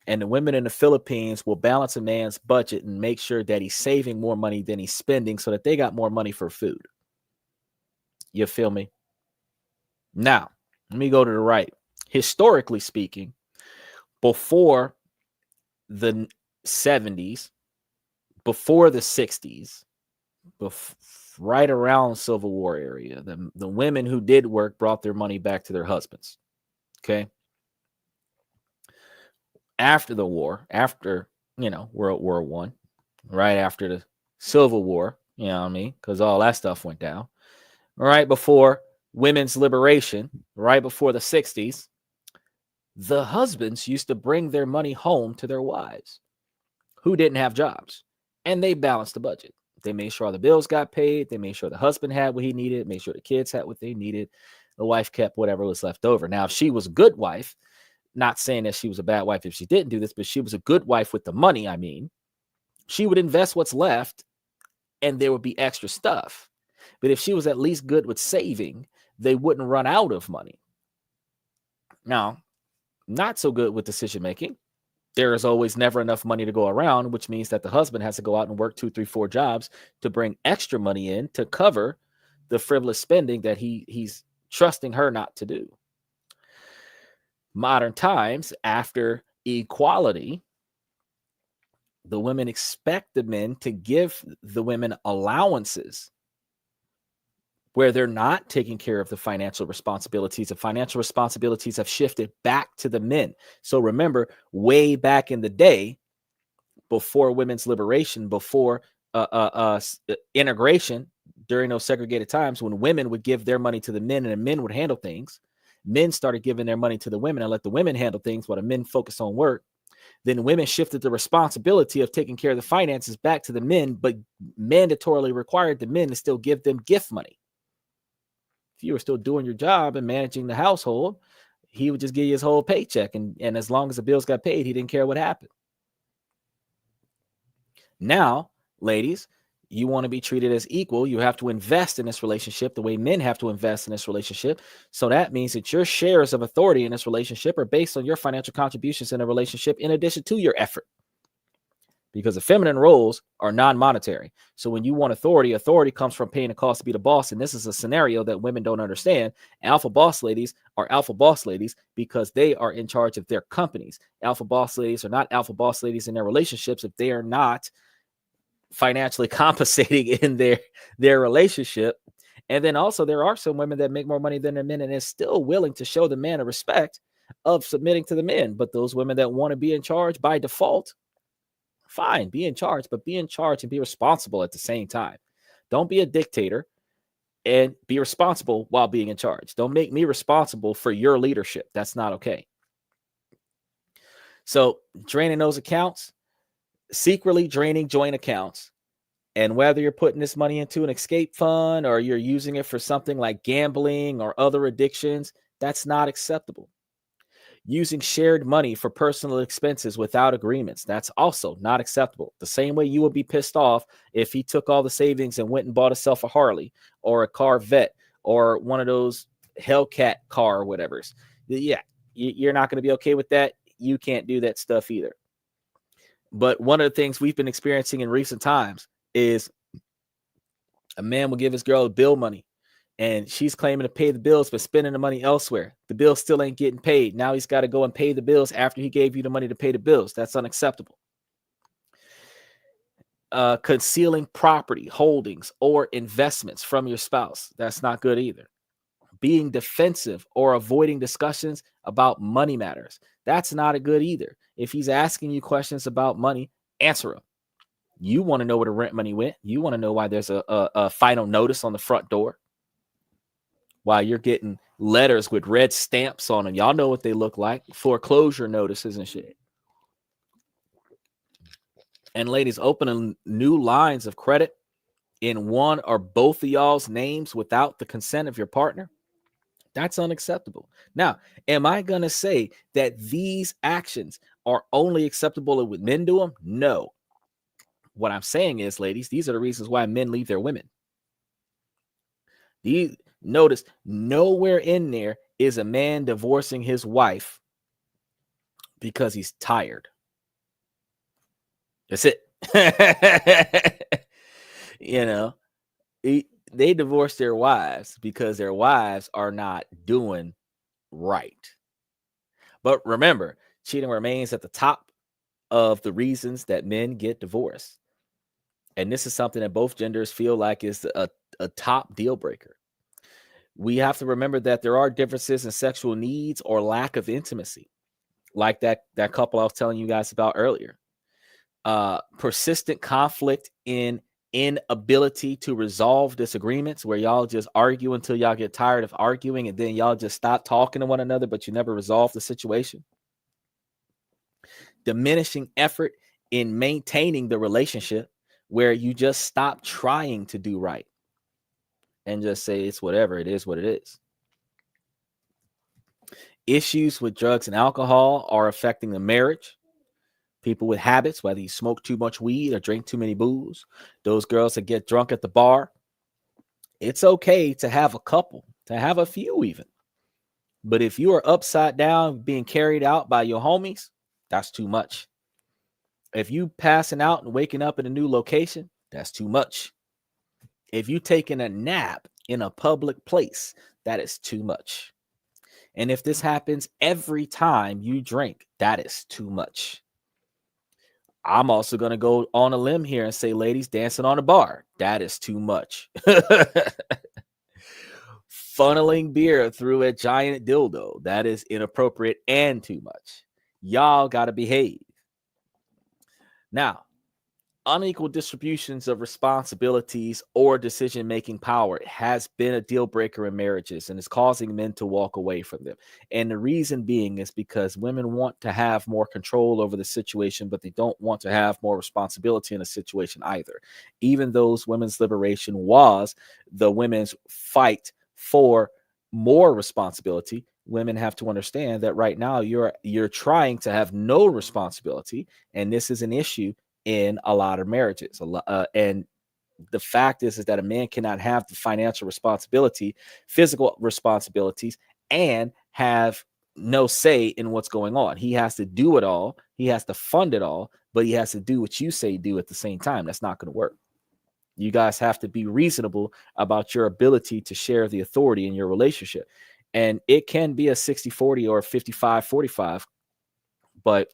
and the women in the Philippines will balance a man's budget and make sure that he's saving more money than he's spending so that they got more money for food. You feel me? Now, let me go to the right. Historically speaking, before the 70s, before the 60s, right around Civil War area, the women who did work brought their money back to their husbands. Okay. After the war, after, World War I, right after the Civil War, you know what I mean? Because all that stuff went down. Right before women's liberation, right before the 60s, the husbands used to bring their money home to their wives who didn't have jobs, and they balanced the budget. They made sure all the bills got paid. They made sure the husband had what he needed, made sure the kids had what they needed. The wife kept whatever was left over. Now, if she was a good wife, not saying that she was a bad wife if she didn't do this, but she was a good wife with the money, she would invest what's left and there would be extra stuff. But if she was at least good with saving, they wouldn't run out of money. Now, not so good with decision making. There is always never enough money to go around, which means that the husband has to go out and work 2, 3, 4 jobs to bring extra money in to cover the frivolous spending that he's trusting her not to do. Modern times, after equality, the women expect the men to give the women allowances where they're not taking care of the financial responsibilities. The financial responsibilities have shifted back to the men. So remember, way back in the day, before women's liberation, before integration, during those segregated times when women would give their money to the men and the men would handle things. Men started giving their money to the women and let the women handle things while the men focused on work. Then women shifted the responsibility of taking care of the finances back to the men, but mandatorily required the men to still give them gift money. If you were still doing your job and managing the household, he would just give you his whole paycheck. And as long as the bills got paid, he didn't care what happened. Now, ladies, you want to be treated as equal. You have to invest in this relationship the way men have to invest in this relationship. So that means that your shares of authority in this relationship are based on your financial contributions in a relationship in addition to your effort. Because the feminine roles are non-monetary. So when you want authority, authority comes from paying the cost to be the boss. And this is a scenario that women don't understand. Alpha boss ladies are alpha boss ladies because they are in charge of their companies. Alpha boss ladies are not alpha boss ladies in their relationships if they are not financially compensating in their relationship. And then also there are some women that make more money than their men and is still willing to show the man a respect of submitting to the men. But those women that want to be in charge by default, fine, be in charge, but be in charge and be responsible at the same time. Don't be a dictator and be responsible while being in charge. Don't make me responsible for your leadership. That's not okay. So draining those accounts, secretly draining joint accounts, and whether you're putting this money into an escape fund or you're using it for something like gambling or other addictions, that's not acceptable. Using shared money for personal expenses without agreements, that's also not acceptable. The same way you would be pissed off if he took all the savings and went and bought himself a Harley or a Corvette or one of those Hellcat car or whatever's. Yeah, you're not going to be okay with that. You can't do that stuff either. But one of the things we've been experiencing in recent times is a man will give his girl bill money and she's claiming to pay the bills, but spending the money elsewhere. The bill still ain't getting paid. Now he's got to go and pay the bills after he gave you the money to pay the bills. That's unacceptable. Concealing property, holdings, or investments from your spouse. That's not good either. Being defensive or avoiding discussions about money matters. That's not a good either. If he's asking you questions about money, answer him. You want to know where the rent money went. You want to know why there's a final notice on the front door. Why you're getting letters with red stamps on them. Y'all know what they look like. Foreclosure notices and shit. And ladies, opening new lines of credit in one or both of y'all's names without the consent of your partner, that's unacceptable. Now, am I going to say that these actions are only acceptable when men do them? No. What I'm saying is, ladies, these are the reasons why men leave their women. Notice nowhere in there is a man divorcing his wife because he's tired. That's it. You know, they divorce their wives because their wives are not doing right. But remember, cheating remains at the top of the reasons that men get divorced. And this is something that both genders feel like is a top deal breaker. We have to remember that there are differences in sexual needs or lack of intimacy, like that couple I was telling you guys about earlier. Persistent conflict in inability to resolve disagreements, where y'all just argue until y'all get tired of arguing and then y'all just stop talking to one another, but you never resolve the situation. Diminishing effort in maintaining the relationship, where you just stop trying to do right and just say it's whatever, it is what it is. Issues with drugs and alcohol are affecting the marriage. People with habits, whether you smoke too much weed or drink too many booze, those girls that get drunk at the bar, it's okay to have a couple, to have a few even. But if you are upside down being carried out by your homies, that's too much. If you passing out and waking up in a new location, that's too much. If you taking a nap in a public place, that is too much. And if this happens every time you drink, that is too much. I'm also going to go on a limb here and say, ladies, dancing on a bar, that is too much. Funneling beer through a giant dildo, that is inappropriate and too much. Y'all got to behave. Now, unequal distributions of responsibilities or decision-making power has been a deal breaker in marriages and is causing men to walk away from them. And the reason being is because women want to have more control over the situation, but they don't want to have more responsibility in a situation either. Even though women's liberation was the women's fight for more responsibility, women have to understand that right now you're trying to have no responsibility, and this is an issue in a lot of marriages. And the fact is that a man cannot have the financial responsibility, physical responsibilities, and have no say in what's going on. He has to do it all. He has to fund it all, but he has to do what you say do at the same time. That's not going to work. You guys have to be reasonable about your ability to share the authority in your relationship. And it can be a 60-40 or 55-45, but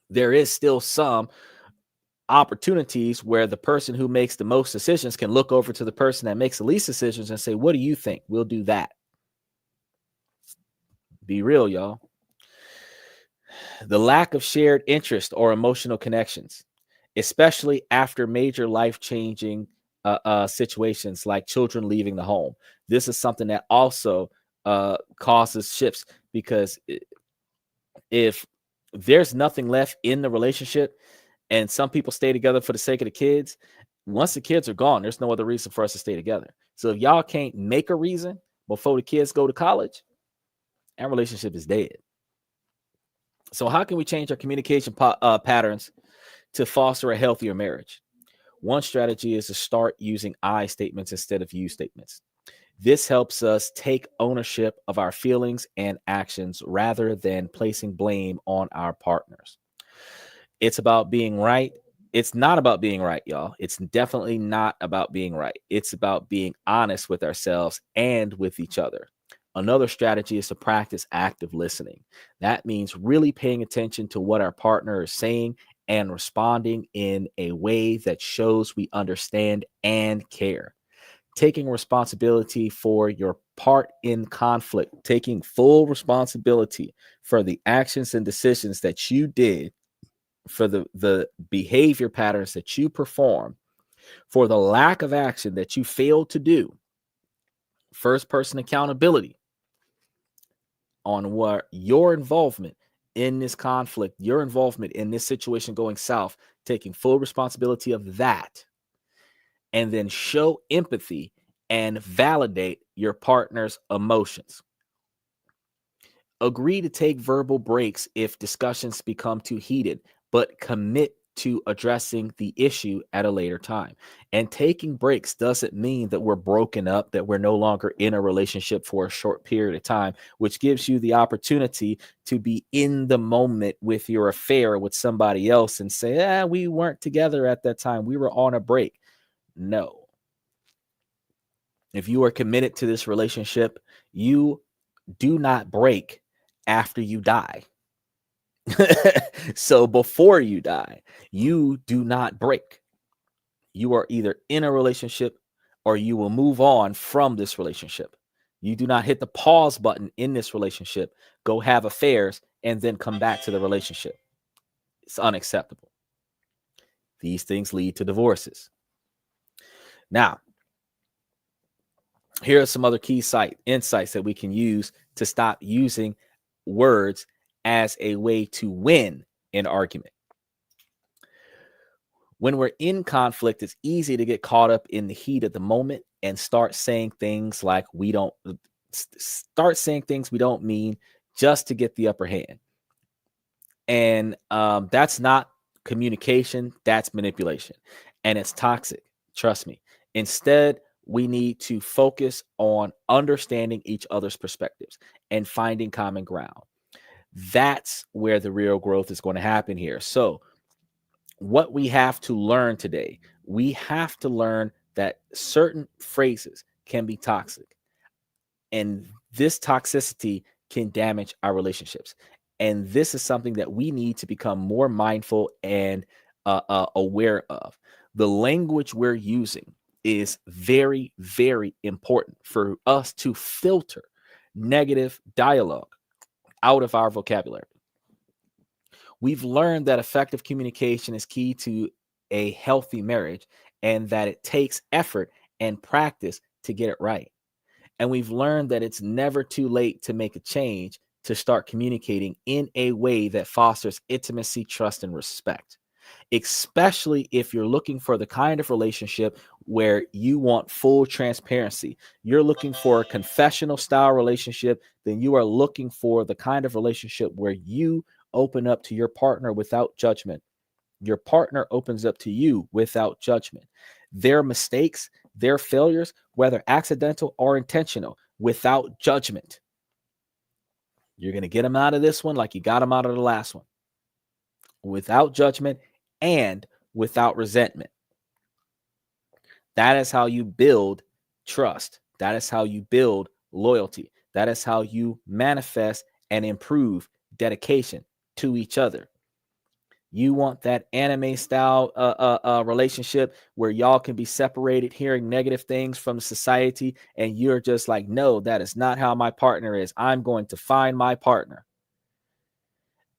there is still some opportunities where the person who makes the most decisions can look over to the person that makes the least decisions and say, what do you think? We'll do that. Be real, y'all. The lack of shared interest or emotional connections, especially after major life-changing situations like children leaving the home. This is something that also causes shifts, because if there's nothing left in the relationship, and some people stay together for the sake of the kids, once the kids are gone, there's no other reason for us to stay together. So if y'all can't make a reason before the kids go to college, that relationship is dead. So how can we change our communication patterns to foster a healthier marriage? One strategy is to start using I statements instead of you statements. This helps us take ownership of our feelings and actions rather than placing blame on our partners. It's about being right. It's not about being right, y'all. It's definitely not about being right. It's about being honest with ourselves and with each other. Another strategy is to practice active listening. That means really paying attention to what our partner is saying and responding in a way that shows we understand and care. Taking responsibility for your part in conflict, taking full responsibility for the actions and decisions that you did, for the behavior patterns that you perform, for the lack of action that you failed to do. First person accountability on what your involvement in this conflict, your involvement in this situation going south, taking full responsibility of that, and then show empathy and validate your partner's emotions. Agree to take verbal breaks if discussions become too heated, but commit to addressing the issue at a later time. And taking breaks doesn't mean that we're broken up, that we're no longer in a relationship for a short period of time, which gives you the opportunity to be in the moment with your affair with somebody else and say, we weren't together at that time. We were on a break. No. If you are committed to this relationship, you do not break after you die. So before you die, you do not break. You are either in a relationship or you will move on from this relationship. You do not hit the pause button in this relationship, go have affairs, and then come back to the relationship. It's unacceptable. These things lead to divorces. Now, here are some other key insights that we can use to stop using words as a way to win an argument. When we're in conflict, it's easy to get caught up in the heat of the moment and start saying things we don't mean just to get the upper hand. And that's not communication, that's manipulation. And it's toxic. Trust me. Instead, we need to focus on understanding each other's perspectives and finding common ground. That's where the real growth is going to happen here. So what we have to learn today, we have to learn that certain phrases can be toxic, and this toxicity can damage our relationships. And this is something that we need to become more mindful and aware of. The language we're using is very, very important for us to filter negative dialogue out of our vocabulary. We've learned that effective communication is key to a healthy marriage and that it takes effort and practice to get it right. And we've learned that it's never too late to make a change, to start communicating in a way that fosters intimacy, trust, and respect, especially if you're looking for the kind of relationship where you want full transparency. You're looking for a confessional style relationship, then you are looking for the kind of relationship where you open up to your partner without judgment. Your partner opens up to you without judgment. Their mistakes, their failures, whether accidental or intentional, without judgment. You're going to get them out of this one like you got them out of the last one, without judgment and without resentment. That is how you build trust. That is how you build loyalty. That is how you manifest and improve dedication to each other. You want that anime style relationship where y'all can be separated, hearing negative things from society, and you're just like, no, that is not how my partner is. I'm going to find my partner.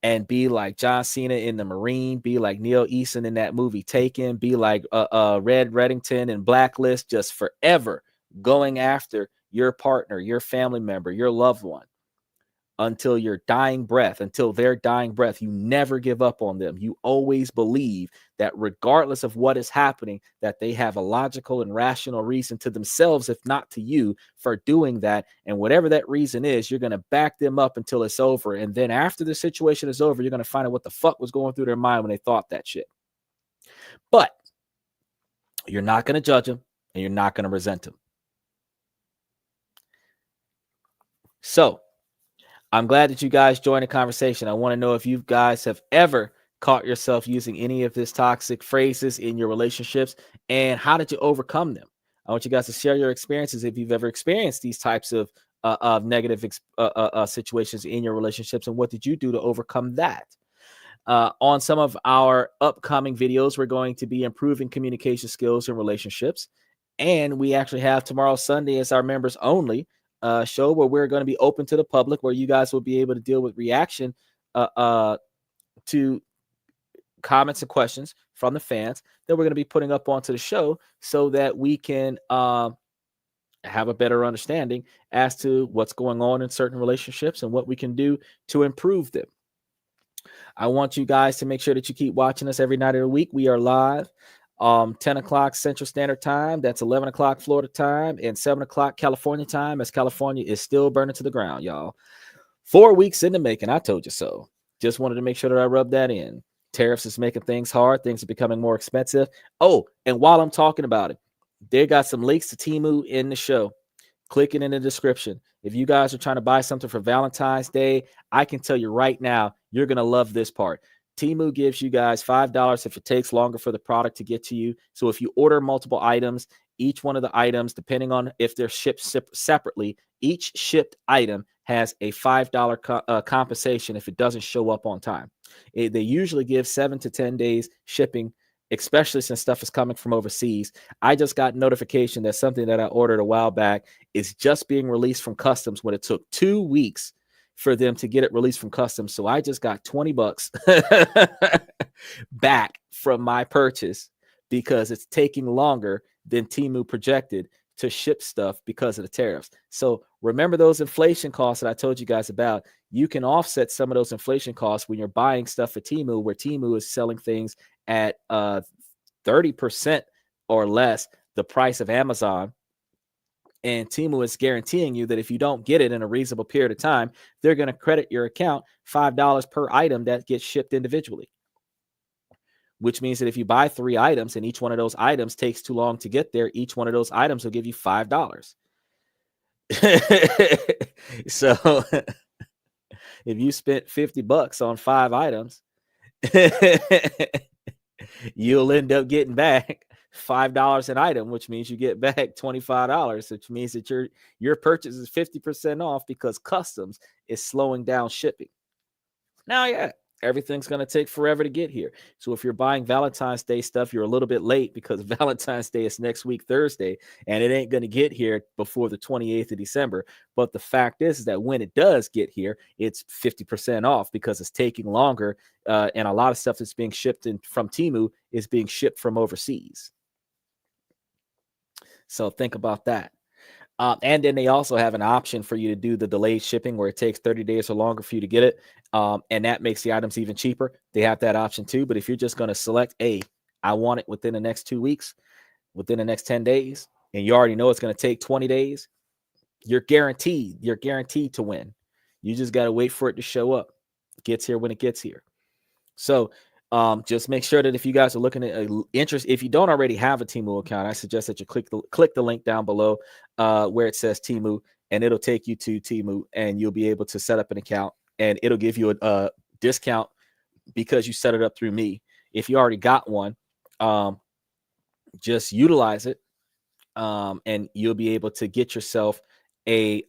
And be like John Cena in The Marine, be like Neil Eason in that movie Taken, be like Red Reddington in Blacklist, just forever going after your partner, your family member, your loved one, until your dying breath, until their dying breath. You never give up on them. You always believe that regardless of what is happening, that they have a logical and rational reason to themselves, if not to you, for doing that. And whatever that reason is, you're going to back them up until it's over. And then after the situation is over, you're going to find out what the fuck was going through their mind when they thought that shit. But you're not going to judge them and you're not going to resent them. So I'm glad that you guys joined the conversation. I want to know if you guys have ever caught yourself using any of these toxic phrases in your relationships, and how did you overcome them? I want you guys to share your experiences if you've ever experienced these types of negative situations in your relationships, and what did you do to overcome that? On some of our upcoming videos, we're going to be improving communication skills in relationships, and we actually have tomorrow, Sunday, as our members only show where we're going to be open to the public, where you guys will be able to deal with reaction to comments and questions from the fans that we're going to be putting up onto the show, so that we can have a better understanding as to what's going on in certain relationships and what we can do to improve them. I want you guys to make sure that you keep watching us every night of the week. We are live 10 o'clock Central Standard Time. That's 11 o'clock Florida time, and 7 o'clock California time, as California is still burning to the ground, y'all. 4 weeks in the making. I told you so. Just wanted to make sure that I rub that in. Tariffs is making things hard. Things are becoming more expensive. Oh, and while I'm talking about it, they got some links to Temu in the show. Click it in the description. If you guys are trying to buy something for Valentine's Day, I can tell you right now, you're going to love this part. Temu gives you guys $5 if it takes longer for the product to get to you. So if you order multiple items, each one of the items, depending on if they're shipped separately, each shipped item has a $5 compensation if it doesn't show up on time. They usually give 7 to 10 days shipping, especially since stuff is coming from overseas. I just got notification that something that I ordered a while back is just being released from customs, when it took 2 weeks for them to get it released from customs. So I just got $20 back from my purchase because it's taking longer than Temu projected to ship stuff because of the tariffs. So remember those inflation costs that I told you guys about. You can offset some of those inflation costs when you're buying stuff at Temu, where Temu is selling things at 30% or less the price of Amazon. And Temu is guaranteeing you that if you don't get it in a reasonable period of time, they're going to credit your account $5 per item that gets shipped individually. Which means that if you buy 3 items and each one of those items takes too long to get there, each one of those items will give you $5. So if you spent $50 on 5 items, you'll end up getting back $5 an item, which means you get back $25, which means that your purchase is 50% off because customs is slowing down shipping. Now, yeah, everything's going to take forever to get here. So if you're buying Valentine's Day stuff, you're a little bit late because Valentine's Day is next week, Thursday, and it ain't going to get here before the 28th of December. But the fact is that when it does get here, it's 50% off because it's taking longer. And a lot of stuff that's being shipped from Temu is being shipped from overseas. So think about that. And then they also have an option for you to do the delayed shipping where it takes 30 days or longer for you to get it. And that makes the items even cheaper. They have that option too. But if you're just going to select, I want it within the next 2 weeks, within the next 10 days, and you already know it's going to take 20 days, you're guaranteed to win. You just got to wait for it to show up. It gets here when it gets here. So just make sure that if you guys are looking at interest, if you don't already have a Temu account, I suggest that you click the link down below where it says Temu, and it'll take you to Temu, and you'll be able to set up an account, and it'll give you a discount because you set it up through me. If you already got one, just utilize it, and you'll be able to get yourself a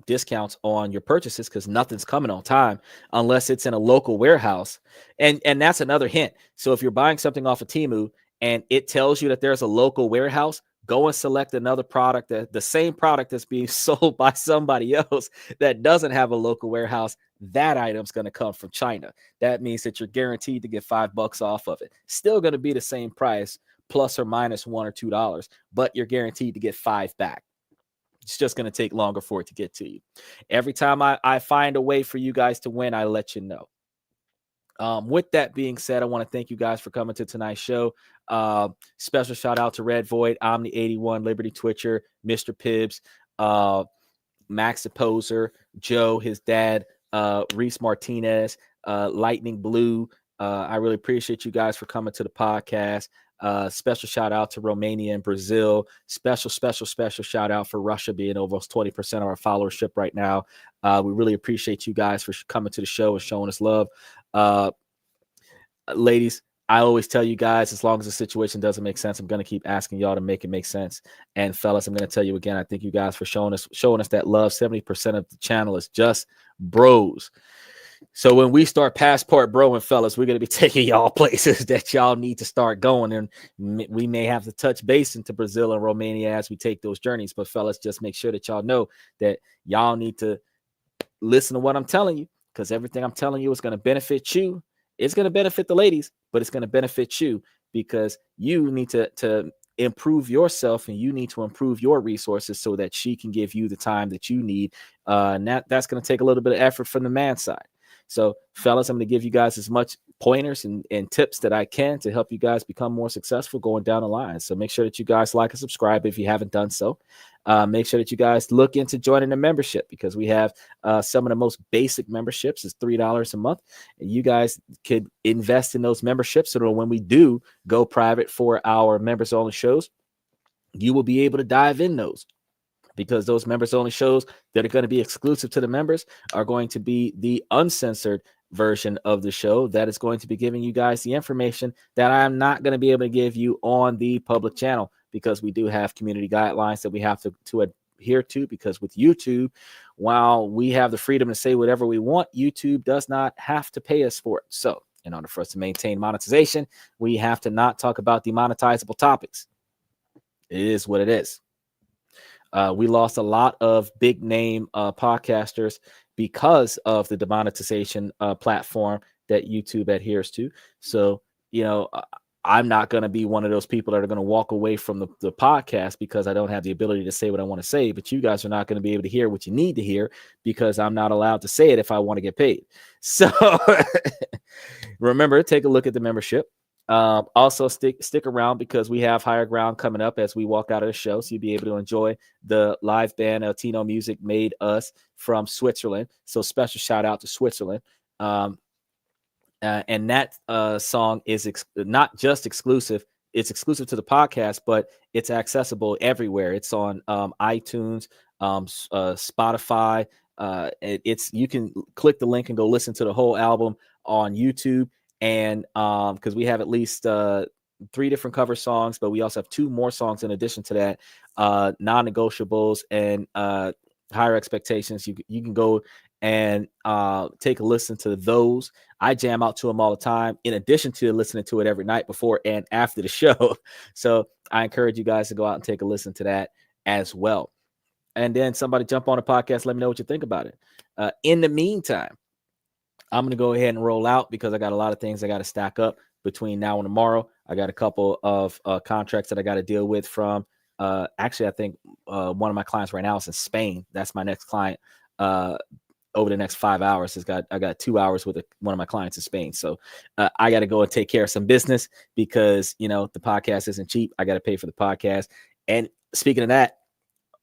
discounts on your purchases because nothing's coming on time unless it's in a local warehouse. And that's another hint. So if you're buying something off of Temu and it tells you that there's a local warehouse, go and select another product, the same product that's being sold by somebody else that doesn't have a local warehouse. That item's going to come from China. That means that you're guaranteed to get $5 off of it. Still going to be the same price, plus or minus $1 or $2, but you're guaranteed to get $5 back. It's just going to take longer for it to get to you. Every time I find a way for you guys to win, I let you know. With that being said, I want to thank you guys for coming to tonight's show. Special shout out to Red Void, Omni81, Liberty Twitcher, Mr. Pibbs, Max the Poser, Joe, his dad, Reese Martinez, Lightning Blue. I really appreciate you guys for coming to the podcast. Special shout out to Romania and Brazil. Special shout out for Russia being almost 20% of our followership right now. We really appreciate you guys for coming to the show and showing us love. Ladies, I always tell you guys, as long as the situation doesn't make sense, I'm going to keep asking y'all to make it make sense. And fellas, I'm going to tell you again, I thank you guys for showing us that love. 70% of the channel is just bros. So when we start passport broing, fellas, we're going to be taking y'all places that y'all need to start going. And we may have to touch base into Brazil and Romania as we take those journeys. But fellas, just make sure that y'all know that y'all need to listen to what I'm telling you, because everything I'm telling you is going to benefit you. It's going to benefit the ladies, but it's going to benefit you because you need to improve yourself and you need to improve your resources so that she can give you the time that you need. And that's going to take a little bit of effort from the man side. So, fellas, I'm going to give you guys as much pointers and tips that I can to help you guys become more successful going down the line. So make sure that you guys like and subscribe if you haven't done so. Make sure that you guys look into joining the membership because we have some of the most basic memberships is $3 a month. And you guys could invest in those memberships so that when we do go private for our members only shows, you will be able to dive in those. Because those members only shows that are going to be exclusive to the members are going to be the uncensored version of the show that is going to be giving you guys the information that I'm not going to be able to give you on the public channel because we do have community guidelines that we have to adhere to, because with YouTube, while we have the freedom to say whatever we want, YouTube does not have to pay us for it. So in order for us to maintain monetization, we have to not talk about demonetizable topics. It is what it is. We lost a lot of big name podcasters because of the demonetization platform that YouTube adheres to. So, I'm not going to be one of those people that are going to walk away from the podcast because I don't have the ability to say what I want to say. But you guys are not going to be able to hear what you need to hear because I'm not allowed to say it if I want to get paid. So remember, take a look at the membership. Also stick around because we have Higher Ground coming up as we walk out of the show, so you'll be able to enjoy the live band alanito.music made us from Switzerland. So special shout out to Switzerland. And that song is not just exclusive. It's exclusive to the podcast, but it's accessible everywhere. It's on iTunes, Spotify. You can click the link and go listen to the whole album on YouTube. And because we have at least 3 different cover songs, but we also have 2 more songs in addition to that, non-negotiables and Higher Expectations. You can go and take a listen to those. I jam out to them all the time, in addition to listening to it every night before and after the show. So I encourage you guys to go out and take a listen to that as well. And then somebody jump on the podcast. Let me know what you think about it. In the meantime, I'm going to go ahead and roll out because I got a lot of things I got to stack up between now and tomorrow. I got a couple of contracts that I got to deal with from, actually, I think one of my clients right now is in Spain. That's my next client. Over the next 5 hours, I got 2 hours with one of my clients in Spain. So I got to go and take care of some business because, the podcast isn't cheap. I got to pay for the podcast. And speaking of that,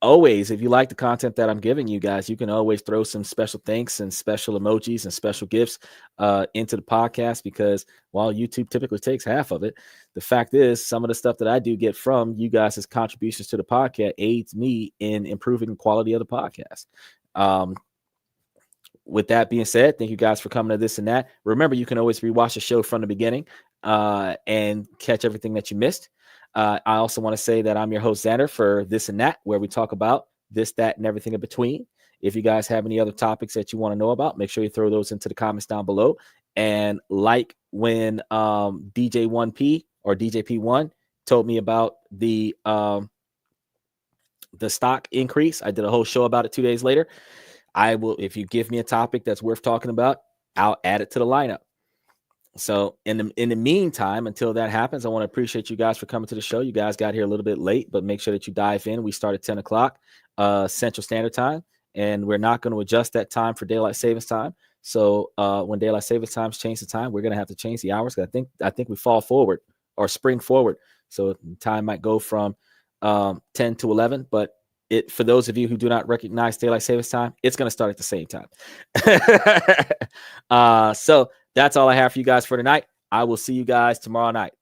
always, if you like the content that I'm giving you guys, you can always throw some special thanks and special emojis and special gifts into the podcast, because while YouTube typically takes half of it, the fact is some of the stuff that I do get from you guys' contributions to the podcast aids me in improving the quality of the podcast. With that being said, thank you guys for coming to This and That. Remember, you can always rewatch the show from the beginning and catch everything that you missed. I also want to say that I'm your host, Xander, for This and That, where we talk about this, that, and everything in between. If you guys have any other topics that you want to know about, make sure you throw those into the comments down below. And like when DJ1P or DJP1 told me about the stock increase, I did a whole show about it 2 days later. I will, if you give me a topic that's worth talking about, I'll add it to the lineup. So in the meantime, until that happens, I want to appreciate you guys for coming to the show. You guys got here a little bit late, but make sure that you dive in. We start at 10 o'clock Central Standard Time, and we're not going to adjust that time for daylight savings time. So when daylight savings times change the time, we're going to have to change the hours. I think we fall forward or spring forward. So time might go from 10 to 11, but for those of you who do not recognize daylight savings time, it's going to start at the same time. So that's all I have for you guys for tonight. I will see you guys tomorrow night.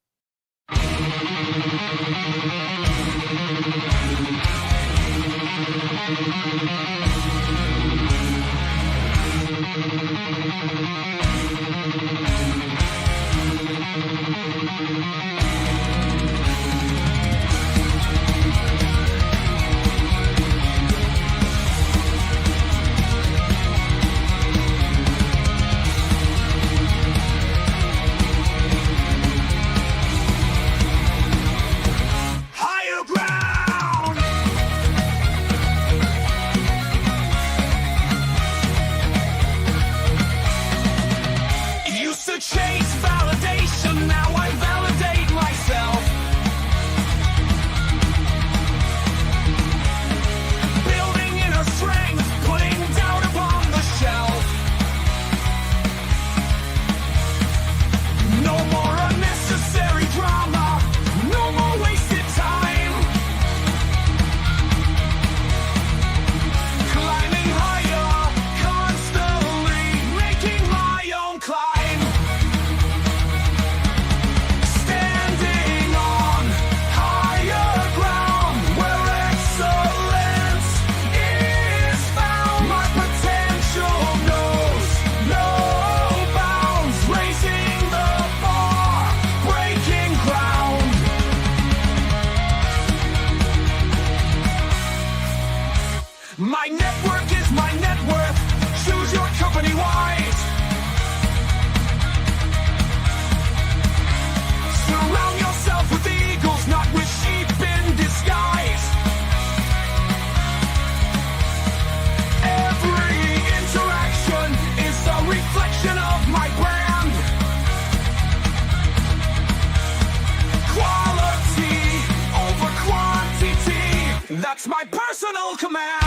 Chase validation, now I validate myself. Building inner strength, putting doubt upon the shelf. No more unnecessary drama, no more wasted time. Climbing higher, constantly making my own climb. My network is my net worth. Choose your company wise. Surround yourself with eagles, not with sheep in disguise. Every interaction is a reflection of my brand. Quality over quantity, that's my personal command.